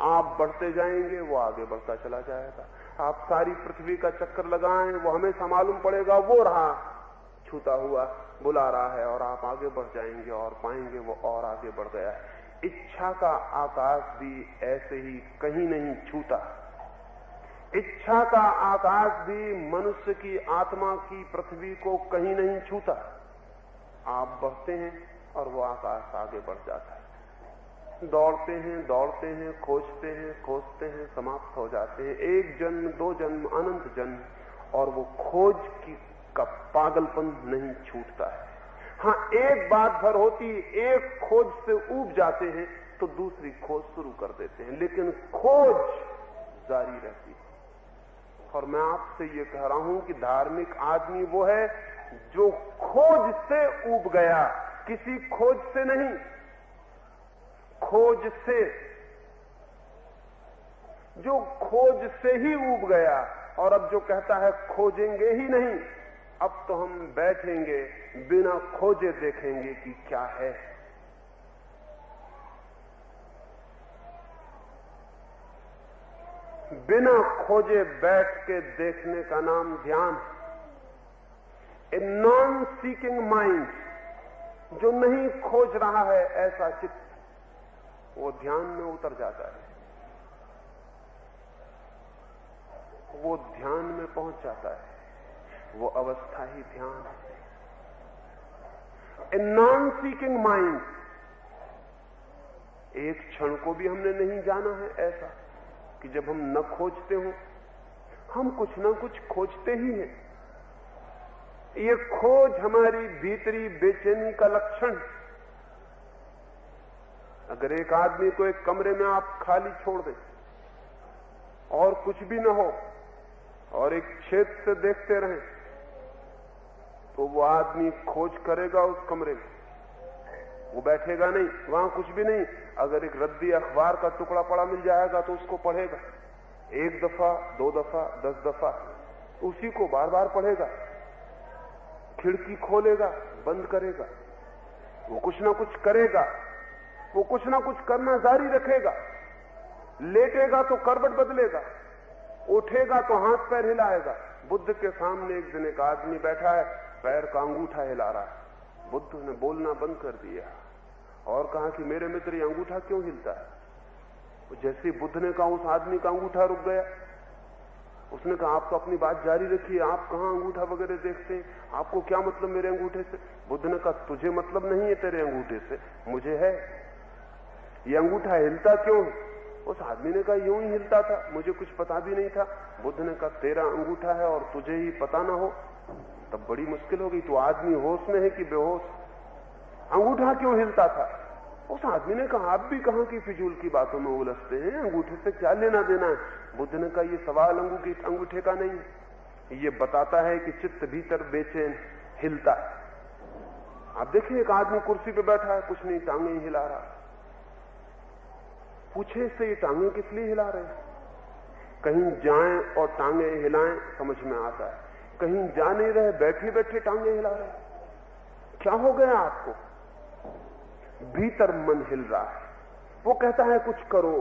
[SPEAKER 1] आप बढ़ते जाएंगे, वो आगे बढ़ता चला जाएगा। आप सारी पृथ्वी का चक्कर लगाएं, वो हमेशा मालूम पड़ेगा वो रहा छूता हुआ बुला रहा है, और आप आगे बढ़ जाएंगे और पाएंगे वो और आगे बढ़ गया है। इच्छा का आकाश भी ऐसे ही कहीं नहीं छूता। इच्छा का आकाश भी मनुष्य की आत्मा की पृथ्वी को कहीं नहीं छूता। आप बढ़ते हैं और वो आकाश आगे बढ़ जाता है। दौड़ते हैं, खोजते हैं, समाप्त हो जाते हैं। एक जन्म, दो जन्म, अनंत जन्म, और वो खोज का पागलपन नहीं छूटता है। हाँ, एक बात भर होती है, एक खोज से ऊब जाते हैं तो दूसरी खोज शुरू कर देते हैं, लेकिन खोज जारी रहती है। और मैं आपसे ये कह रहा हूं कि धार्मिक आदमी वो है जो खोज से ऊब गया, किसी खोज से नहीं, खोज से, जो खोज से ही ऊब गया। और अब जो कहता है खोजेंगे ही नहीं, अब तो हम बैठेंगे बिना खोजे देखेंगे कि क्या है। बिना खोजे बैठ के देखने का नाम ध्यान। ए नॉन सीकिंग माइंड, जो नहीं खोज रहा है ऐसा चित्त, वो ध्यान में उतर जाता है, वो ध्यान में पहुंच जाता है। वो अवस्था ही ध्यान है। ए नॉन सीकिंग माइंड, एक क्षण को भी हमने नहीं जाना है ऐसा कि जब हम न खोजते हो, हम कुछ ना कुछ खोजते ही हैं। ये खोज हमारी भीतरी बेचैनी का लक्षण। अगर एक आदमी को एक कमरे में आप खाली छोड़ दें और कुछ भी न हो और एक छेद से देखते रहें, तो वो आदमी खोज करेगा उस कमरे में, वो बैठेगा नहीं, वहां कुछ भी नहीं। अगर एक रद्दी अखबार का टुकड़ा पड़ा मिल जाएगा तो उसको पढ़ेगा, एक दफा, दो दफा, 10 दफा, उसी को बार बार पढ़ेगा। खिड़की खोलेगा, बंद करेगा, वो कुछ ना कुछ करेगा, वो कुछ ना कुछ करना जारी रखेगा। लेटेगा तो करवट बदलेगा, उठेगा तो हाथ पैर हिलाएगा। बुद्ध के सामने एक दिन एक आदमी बैठा है, पैर का अंगूठा हिला रहा है। बुद्ध ने बोलना बंद कर दिया और कहा कि मेरे मित्र ये अंगूठा क्यों हिलता है। जैसे ही बुद्ध ने कहा, उस आदमी का अंगूठा रुक गया। उसने कहा आप तो अपनी बात जारी रखिए, आप कहां अंगूठा वगैरह देखते हैं, आपको क्या मतलब मेरे अंगूठे से। बुद्ध ने कहा तुझे मतलब नहीं है तेरे अंगूठे से, मुझे है। ये अंगूठा हिलता क्यों? उस आदमी ने कहा यूं ही हिलता था, मुझे कुछ पता भी नहीं था। बुद्ध ने कहा तेरा अंगूठा है और तुझे ही पता ना हो, तब बड़ी मुश्किल हो गई। तो आदमी होश में है कि बेहोश? अंगूठा क्यों हिलता था? उस आदमी ने कहा आप भी कहां की फिजूल की बातों में उलझते हैं, अंगूठे से क्या लेना देना है। बुद्ध ने कहा ये सवाल अंगूठे का नहीं है, ये बताता है कि चित्त भीतर बेचैन हिलता है। आप देखिए एक आदमी कुर्सी पे बैठा है, कुछ नहीं, टांगे हिला रहा। पूछे इससे ये टांगे किस लिए हिला रहे हैं? कहीं जाएं और टांगे हिलाएं समझ में आता है, कहीं जा नहीं रहे, बैठे बैठे टांगे हिला रहे। क्या हो गया आपको? भीतर मन हिल रहा है, वो कहता है कुछ करो,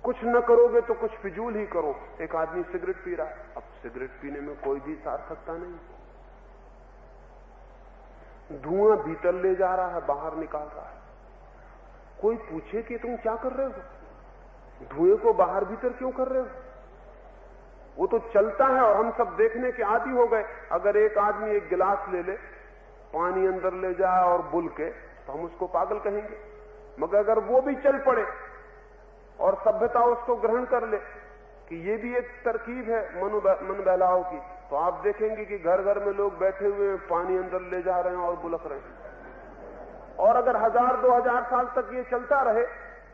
[SPEAKER 1] कुछ न करोगे तो कुछ फिजूल ही करो। एक आदमी सिगरेट पी रहा है, अब सिगरेट पीने में कोई भी सार्थकता नहीं, धुआं भीतर ले जा रहा है, बाहर निकाल रहा है। कोई पूछे कि तुम क्या कर रहे हो, धुएं को बाहर भीतर क्यों कर रहे हो? वो तो चलता है और हम सब देखने के आदी हो गए। अगर एक आदमी एक गिलास ले ले, पानी अंदर ले जाए और बुल के, तो हम उसको पागल कहेंगे। मगर अगर वो भी चल पड़े और सभ्यता उसको ग्रहण कर ले कि ये भी एक तरकीब है मन बहलाव की, तो आप देखेंगे कि घर घर में लोग बैठे हुए पानी अंदर ले जा रहे हैं और बुलक रहे हैं। और अगर 1000-2000 साल तक ये चलता रहे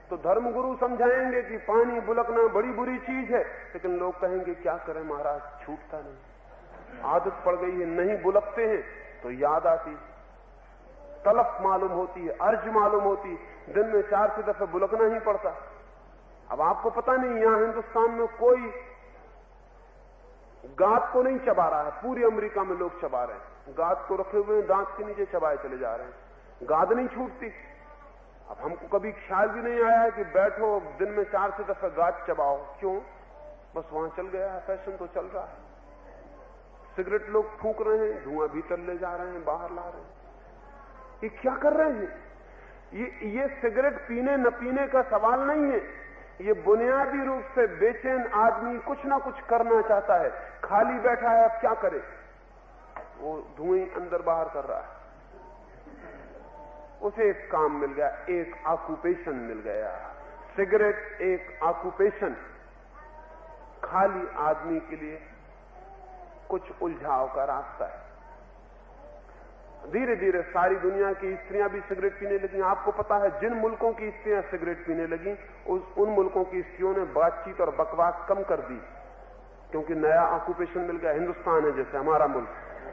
[SPEAKER 1] तो धर्मगुरु समझाएंगे कि पानी बुलकना बड़ी बुरी चीज है, लेकिन लोग कहेंगे क्या करें महाराज, छूटता नहीं, आदत पड़ गई है, नहीं बुलकते हैं तो याद आती, तलफ मालूम होती है, अर्ज मालूम होती है, दिन में 4 दफे बुलकना ही पड़ता। अब आपको पता नहीं, यहां हिंदुस्तान में कोई गाद को नहीं चबा रहा है, पूरी अमेरिका में लोग चबा रहे हैं, गाद को रखे हुए दांत के नीचे चबाए चले जा रहे हैं, गाद नहीं छूटती। अब हमको कभी ख्याल भी नहीं आया है कि बैठो दिन में 4 दफे गाद चबाओ, क्यों? बस वहां चल गया है, फैशन तो चल रहा है। सिगरेट लोग फूंक रहे हैं, धुआं भीतर ले जा रहे हैं, बाहर ला रहे हैं। ये क्या कर रहे हैं? ये सिगरेट पीने न पीने का सवाल नहीं है, ये बुनियादी रूप से बेचैन आदमी कुछ ना कुछ करना चाहता है, खाली बैठा है, अब क्या करे? वो धुएं अंदर बाहर कर रहा है। उसे एक काम मिल गया, एक ऑक्यूपेशन मिल गया। सिगरेट एक ऑक्यूपेशन, खाली आदमी के लिए कुछ उलझाव का रास्ता है। धीरे धीरे सारी दुनिया की स्त्रियां भी सिगरेट पीने लगी। आपको पता है, जिन मुल्कों की स्त्रियां सिगरेट पीने लगी, उन मुल्कों की स्त्रियों ने बातचीत और बकवास कम कर दी, क्योंकि नया ऑक्यूपेशन मिल गया। हिंदुस्तान है जैसे हमारा मुल्क,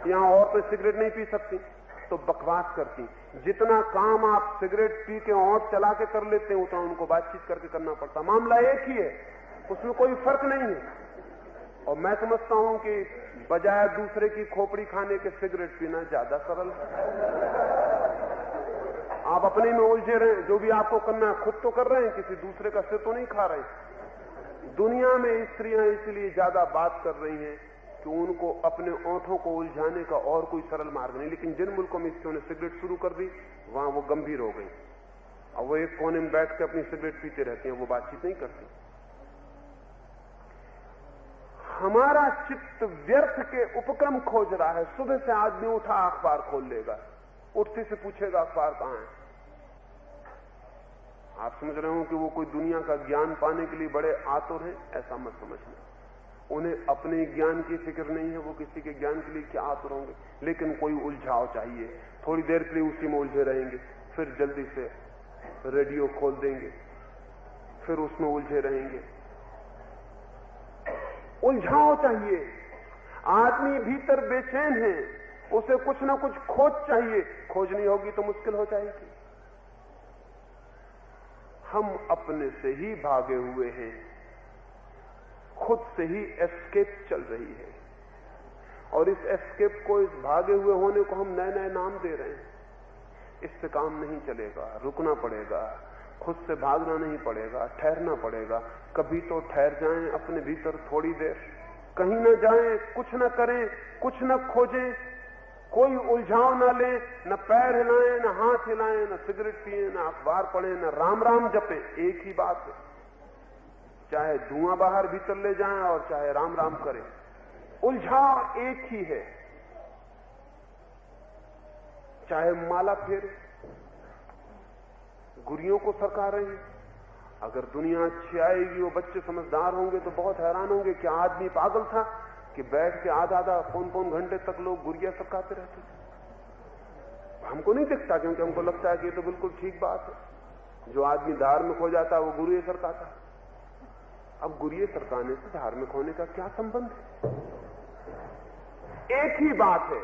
[SPEAKER 1] यहां औरतें सिगरेट नहीं पी सकती तो बकवास करती। जितना काम आप सिगरेट पी के औंठ चला के कर लेते हैं, उतना उनको बातचीत करके करना पड़ता। मामला एक ही है, उसमें कोई फर्क नहीं है। और मैं समझता हूं कि बजाय दूसरे की खोपड़ी खाने के सिगरेट पीना ज्यादा सरल है। आप अपने में उलझे रहे, जो भी आपको करना है खुद तो कर रहे हैं, किसी दूसरे का सिर तो नहीं खा रहे। दुनिया में स्त्रियां इसलिए ज्यादा बात कर रही हैं कि उनको अपने ओंठों को उलझाने का और कोई सरल मार्ग नहीं। लेकिन जिन मुल्कों में स्त्रियों ने सिगरेट शुरू कर दी, वहां वो गंभीर हो गई। अब वो एक कोने में बैठ के अपनी सिगरेट पीते रहते हैं, वो बातचीत नहीं करती। हमारा चित्त व्यर्थ के उपक्रम खोज रहा है। सुबह से आदमी उठा, अखबार खोल लेगा, उठते से पूछेगा अखबार कहां है। आप समझ रहे हो कि वो कोई दुनिया का ज्ञान पाने के लिए बड़े आतुर हैं? ऐसा मत समझना। उन्हें अपने ज्ञान की फिक्र नहीं है, वो किसी के ज्ञान के लिए क्या आतुर होंगे। लेकिन कोई उलझाव चाहिए, थोड़ी देर के लिए उसी में उलझे रहेंगे, फिर जल्दी से रेडियो खोल देंगे, फिर उसमें उलझे रहेंगे। उलझाव चाहिए। आदमी भीतर बेचैन है, उसे कुछ ना कुछ खोज चाहिए। खोज नहीं होगी तो मुश्किल हो जाएगी। हम अपने से ही भागे हुए हैं, खुद से ही एस्केप चल रही है, और इस एस्केप को, इस भागे हुए होने को हम नए नए नाम दे रहे हैं। इससे काम नहीं चलेगा, रुकना पड़ेगा, खुद से भागना नहीं पड़ेगा, ठहरना पड़ेगा। कभी तो ठहर जाएं अपने भीतर थोड़ी देर, कहीं न जाएं, कुछ न करें, कुछ न खोजें, कोई उलझाव न लें, न पैर हिलाएं, न हाथ हिलाएं, न सिगरेट पिए, न अखबार पढ़ें, न राम राम जपें। एक ही बात है, चाहे धुआं बाहर भीतर ले जाएं और चाहे राम राम करें, उलझाव एक ही है। चाहे माला फेर गुरियों को सरका रहे हैं, अगर दुनिया अच्छी आएगी, वो बच्चे समझदार होंगे तो बहुत हैरान होंगे कि आदमी पागल था कि बैठ के आधा आधा पौन घंटे तक लोग गुरिया सरकाते रहते थे। हमको नहीं दिखता, क्योंकि हमको लगता है कि ये तो बिल्कुल ठीक बात है। जो आदमी धार्मिक हो जाता है वो गुरिया सरकाता है। अब गुरिया सरकाने से धार्मिक होने का क्या संबंध है? एक ही बात है,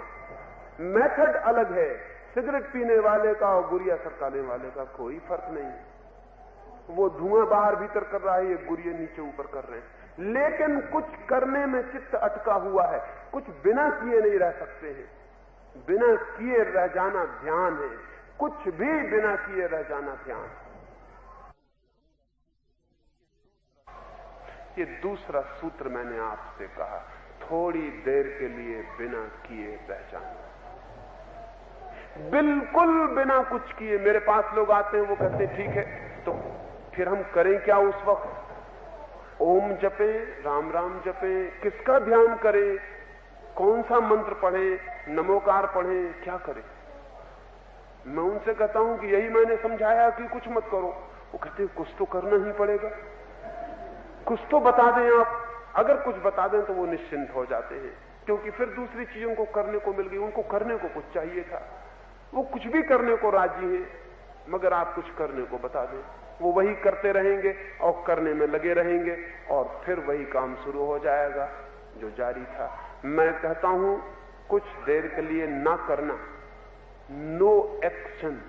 [SPEAKER 1] मेथड अलग है। सिगरेट पीने वाले का और गुरिया सरकाने वाले का कोई फर्क नहीं है। वो धुआं बाहर भीतर कर रहा है, ये गुरिया नीचे ऊपर कर रहे हैं। लेकिन कुछ करने में चित्त अटका हुआ है, कुछ बिना किए नहीं रह सकते हैं। बिना किए रह जाना ध्यान है, कुछ भी बिना किए रह जाना ध्यान। ये दूसरा सूत्र मैंने आपसे कहा, थोड़ी देर के लिए बिना किए रह जाना। बिल्कुल बिना कुछ किए। मेरे पास लोग आते हैं, वो कहते हैं ठीक है, तो फिर हम करें क्या उस वक्त? ओम जपे, राम राम जपे, किसका ध्यान करें, कौन सा मंत्र पढ़ें, नमोकार पढ़ें, क्या करें? मैं उनसे कहता हूं कि यही मैंने समझाया कि कुछ मत करो। वो कहते हैं कुछ तो करना ही पड़ेगा, कुछ तो बता दें आप। अगर कुछ बता दें तो वो निश्चिंत हो जाते हैं, क्योंकि फिर दूसरी चीजों को करने को मिल गई। उनको करने को कुछ चाहिए था, वो कुछ भी करने को राजी हैं, मगर आप कुछ करने को बता दें, वो वही करते रहेंगे और करने में लगे रहेंगे, और फिर वही काम शुरू हो जाएगा जो जारी था। मैं कहता हूं कुछ देर के लिए ना करना, नो एक्शन,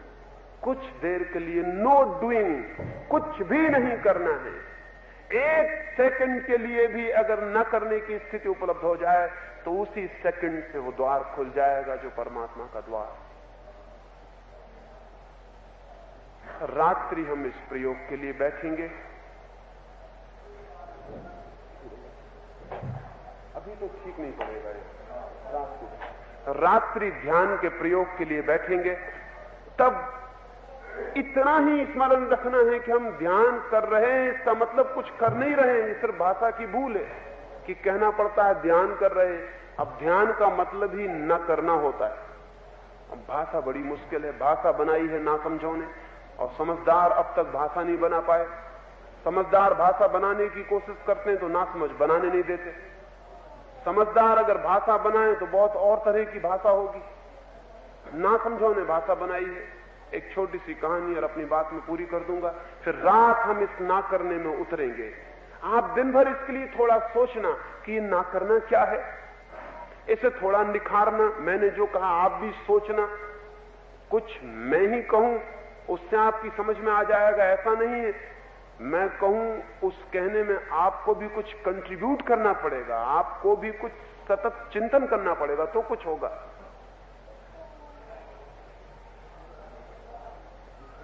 [SPEAKER 1] कुछ देर के लिए नो डूइंग, कुछ भी नहीं करना है। एक सेकंड के लिए भी अगर न करने की स्थिति उपलब्ध हो जाए तो उसी सेकंड से वो द्वार खुल जाएगा जो परमात्मा का द्वार। रात्रि हम इस प्रयोग के लिए बैठेंगे। अभी तो ठीक नहीं पड़ेगा ये। रात्रि ध्यान के प्रयोग के लिए बैठेंगे, तब इतना ही स्मरण रखना है कि हम ध्यान कर रहे हैं, इसका मतलब कुछ कर नहीं रहे हैं। सिर्फ भाषा की भूल है कि कहना पड़ता है ध्यान कर रहे हैं। अब ध्यान का मतलब ही न करना होता है। अब भाषा बड़ी मुश्किल है, भाषा बनाई है ना समझों ने, और समझदार अब तक भाषा नहीं बना पाए। समझदार भाषा बनाने की कोशिश करते हैं तो ना समझ बनाने नहीं देते। समझदार अगर भाषा बनाए तो बहुत और तरह की भाषा होगी। ना समझों ने भाषा बनाई है। एक छोटी सी कहानी और अपनी बात में पूरी कर दूंगा, फिर रात हम इस ना करने में उतरेंगे। आप दिन भर इसके लिए थोड़ा सोचना कि ये ना करना क्या है, इसे थोड़ा निखारना। मैंने जो कहा आप भी सोचना, कुछ मैं ही कहूं उससे आपकी समझ में आ जाएगा ऐसा नहीं है। मैं कहूं उस कहने में आपको भी कुछ कंट्रीब्यूट करना पड़ेगा, आपको भी कुछ सतत चिंतन करना पड़ेगा, तो कुछ होगा।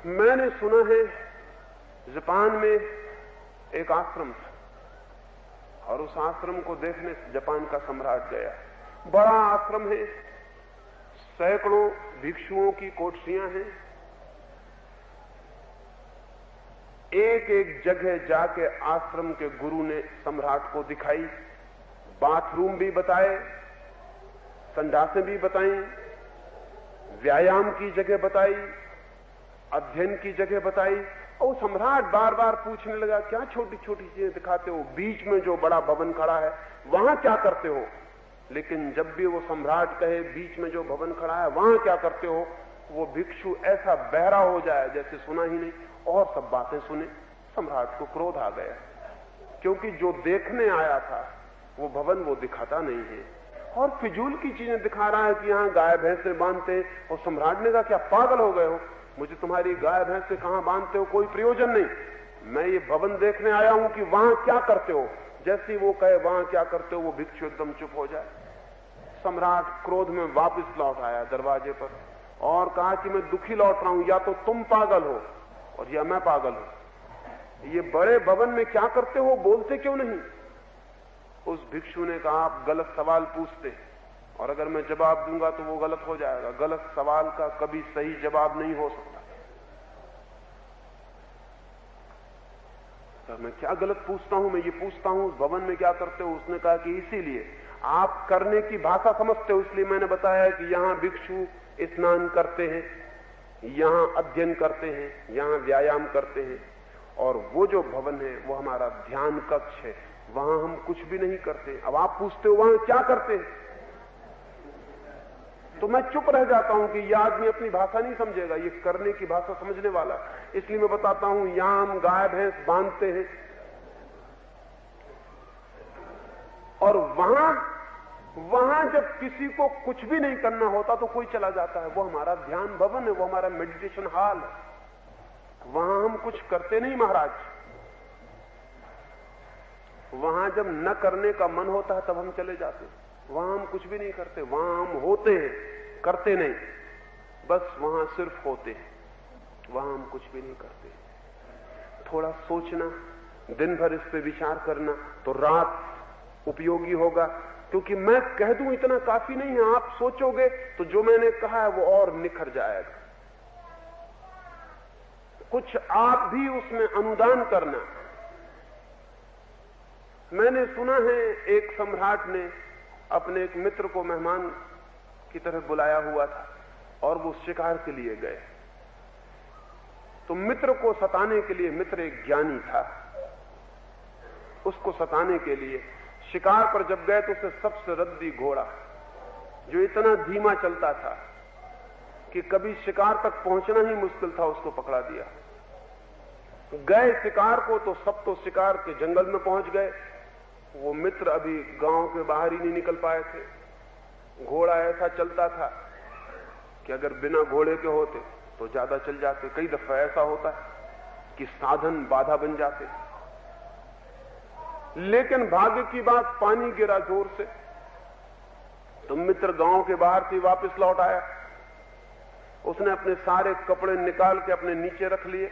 [SPEAKER 1] मैंने सुना है जापान में एक आश्रम था, और उस आश्रम को देखने जापान का सम्राट गया। बड़ा आश्रम है, सैकड़ों भिक्षुओं की कोठरियां हैं। एक एक जगह जाके आश्रम के गुरु ने सम्राट को दिखाई, बाथरूम भी बताए, संडासें भी बताई, व्यायाम की जगह बताई, अध्ययन की जगह बताई। और सम्राट बार बार पूछने लगा, क्या छोटी छोटी चीजें दिखाते हो, बीच में जो बड़ा भवन खड़ा है वहां क्या करते हो? लेकिन जब भी वो सम्राट कहे बीच में जो भवन खड़ा है वहां क्या करते हो, वो भिक्षु ऐसा बहरा हो जाए जैसे सुना ही नहीं, और सब बातें सुने। सम्राट को क्रोध आ गया, क्योंकि जो देखने आया था वो भवन वो दिखाता नहीं है, और फिजूल की चीजें दिखा रहा है कि यहाँ गाय भैंसे बांधते। और सम्राट ने कहा, क्या पागल हो गए हो? मुझे तुम्हारी गाय भैंस से कहां बांधते हो कोई प्रयोजन नहीं। मैं ये भवन देखने आया हूं कि वहां क्या करते हो। जैसे वो कहे वहां क्या करते हो, वो भिक्षु एकदम चुप हो जाए। सम्राट क्रोध में वापस लौट आया दरवाजे पर और कहा कि मैं दुखी लौट रहा हूं, या तो तुम पागल हो और या मैं पागल हूं। ये बड़े भवन में क्या करते हो, बोलते क्यों नहीं? उस भिक्षु ने कहा, आप गलत सवाल पूछते, और अगर मैं जवाब दूंगा तो वो गलत हो जाएगा। गलत सवाल का कभी सही जवाब नहीं हो सकता। तो मैं क्या गलत पूछता हूं? मैं ये पूछता हूं उस भवन में क्या करते हो? उसने कहा कि इसीलिए आप करने की भाषा समझते हो, इसलिए मैंने बताया कि यहां भिक्षु स्नान करते हैं, यहां अध्ययन करते हैं, यहां व्यायाम करते हैं, और वो जो भवन है वो हमारा ध्यान कक्ष है, वहां हम कुछ भी नहीं करते। अब आप पूछते हो वहां क्या करते हैं, तो मैं चुप रह जाता हूं कि यह आदमी अपनी भाषा नहीं समझेगा, ये करने की भाषा समझने वाला। इसलिए मैं बताता हूं, यहां हम गाय भैंस बांधते हैं, और वहां जब किसी को कुछ भी नहीं करना होता तो कोई चला जाता है, वो हमारा ध्यान भवन है, वो हमारा मेडिटेशन हॉल है। वहां हम कुछ करते नहीं महाराज। वहां जब न करने का मन होता है तब हम चले जाते हैं। वहां हम कुछ भी नहीं करते, वहां हम होते हैं, करते नहीं, बस वहां सिर्फ होते हैं, वहां हम कुछ भी नहीं करते। थोड़ा सोचना, दिन भर इस पे विचार करना, तो रात उपयोगी होगा। क्योंकि मैं कह दूं इतना काफी नहीं है। आप सोचोगे तो जो मैंने कहा है वो और निखर जाएगा। कुछ आप भी उसमें अनुदान करना। मैंने सुना है एक सम्राट ने अपने एक मित्र को मेहमान की तरह बुलाया हुआ था और वो शिकार के लिए गए। तो मित्र को सताने के लिए, मित्र एक ज्ञानी था, उसको सताने के लिए शिकार पर जब गए तो उसे सबसे रद्दी घोड़ा जो इतना धीमा चलता था कि कभी शिकार तक पहुंचना ही मुश्किल था, उसको पकड़ा दिया। गए शिकार को तो सब तो शिकार के जंगल में पहुंच गए। वो मित्र अभी गांव के बाहर ही नहीं निकल पाए थे। घोड़ा ऐसा चलता था कि अगर बिना घोड़े के होते तो ज्यादा चल जाते। कई दफा ऐसा होता है कि साधन बाधा बन जाते। लेकिन भाग्य की बात, पानी गिरा जोर से, तो मित्र गांव के बाहर से वापस लौट आया। उसने अपने सारे कपड़े निकाल के अपने नीचे रख लिए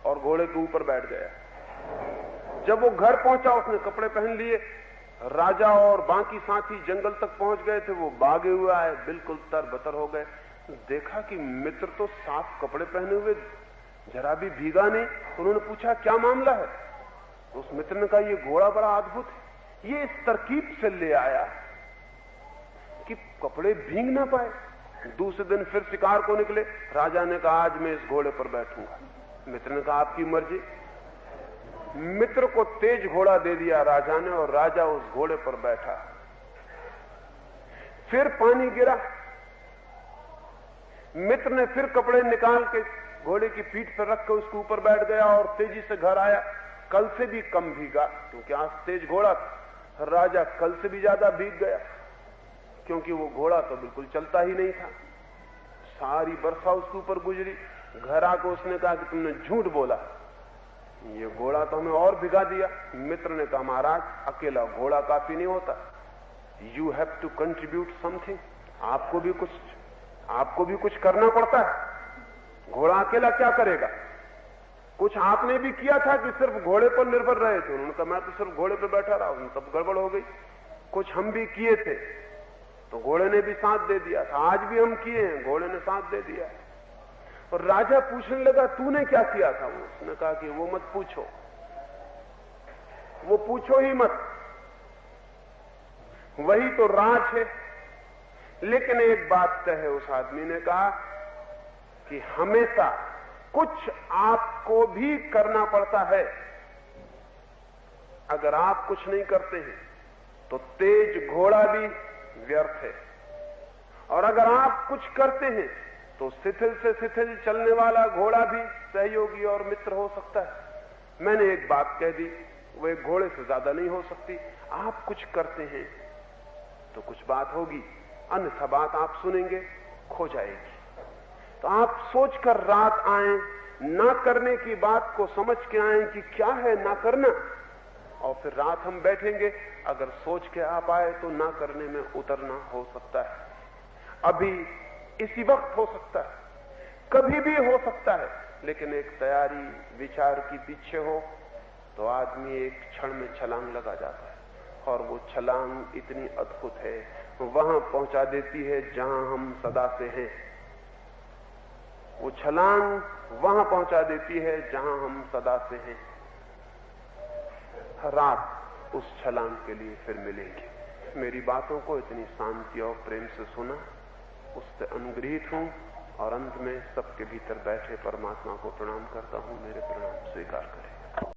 [SPEAKER 1] और घोड़े के ऊपर बैठ गया। जब वो घर पहुंचा उसने कपड़े पहन लिए। राजा और बाकी साथी जंगल तक पहुंच गए थे। वो भागे हुए आए, बिल्कुल तरबतर हो गए। देखा कि मित्र तो साफ कपड़े पहने हुए, जरा भी भीगा नहीं। उन्होंने पूछा क्या मामला है? तो उस मित्र ने कहा ये घोड़ा बड़ा अद्भुत है, ये इस तरकीब से ले आया कि कपड़े भीग ना पाए। दूसरे दिन फिर शिकार को निकले। राजा ने कहा आज मैं इस घोड़े पर बैठूंगा। मित्र ने कहा आपकी मर्जी। मित्र को तेज घोड़ा दे दिया राजा ने और राजा उस घोड़े पर बैठा। फिर पानी गिरा। मित्र ने फिर कपड़े निकाल के घोड़े की पीठ पर रख कर उसके ऊपर बैठ गया और तेजी से घर आया। कल से भी कम भीगा क्योंकि आज तेज घोड़ा था। राजा कल से भी ज्यादा भीग गया क्योंकि वो घोड़ा तो बिल्कुल चलता ही नहीं था। सारी वर्षा उसके ऊपर गुजरी। घर आकर उसने कहा कि तुमने झूठ बोला, ये घोड़ा तो हमें और भिगा दिया। मित्र ने कहा महाराज अकेला घोड़ा काफी नहीं होता, you have to contribute something. आपको भी कुछ करना पड़ता है। घोड़ा अकेला क्या करेगा? कुछ आपने भी किया था कि सिर्फ घोड़े पर निर्भर रहे थे? उन्होंने कहा मैं तो सिर्फ घोड़े पर बैठा रहा हूं, तब गड़बड़ हो गई। कुछ हम भी किए थे तो घोड़े ने भी साथ दे दिया था। आज भी हम किए हैं, घोड़े ने साथ दे दिया है। और राजा पूछने लगा तूने क्या किया था? उसने कहा कि वो मत पूछो, वो पूछो ही मत, वही तो राज है। लेकिन एक बात कहे उस आदमी ने कहा कि हमेशा कुछ आपको भी करना पड़ता है। अगर आप कुछ नहीं करते हैं तो तेज घोड़ा भी व्यर्थ है, और अगर आप कुछ करते हैं तो शिथिल से शिथिल चलने वाला घोड़ा भी सहयोगी और मित्र हो सकता है। मैंने एक बात कह दी, वो एक घोड़े से ज्यादा नहीं हो सकती। आप कुछ करते हैं तो कुछ बात होगी, अन्यथा बात आप सुनेंगे खो जाएगी। तो आप सोचकर रात आए, ना करने की बात को समझ के आए कि क्या है ना करना, और फिर रात हम बैठेंगे। अगर सोच के आप आए तो ना करने में उतरना हो सकता है, अभी इसी वक्त हो सकता है, कभी भी हो सकता है। लेकिन एक तैयारी विचार की पीछे हो तो आदमी एक क्षण में छलांग लगा जाता है, और वो छलांग इतनी अद्भुत है, वहां पहुंचा देती है जहां हम सदा से हैं। वो छलांग वहां पहुंचा देती है जहां हम सदा से हैं। रात उस छलांग के लिए फिर मिलेंगे। मेरी बातों को इतनी शांति और प्रेम से सुना, उससे अनुग्रहित हूं, और अंत में सबके भीतर बैठे परमात्मा को प्रणाम करता हूं। मेरे प्रणाम स्वीकार करें।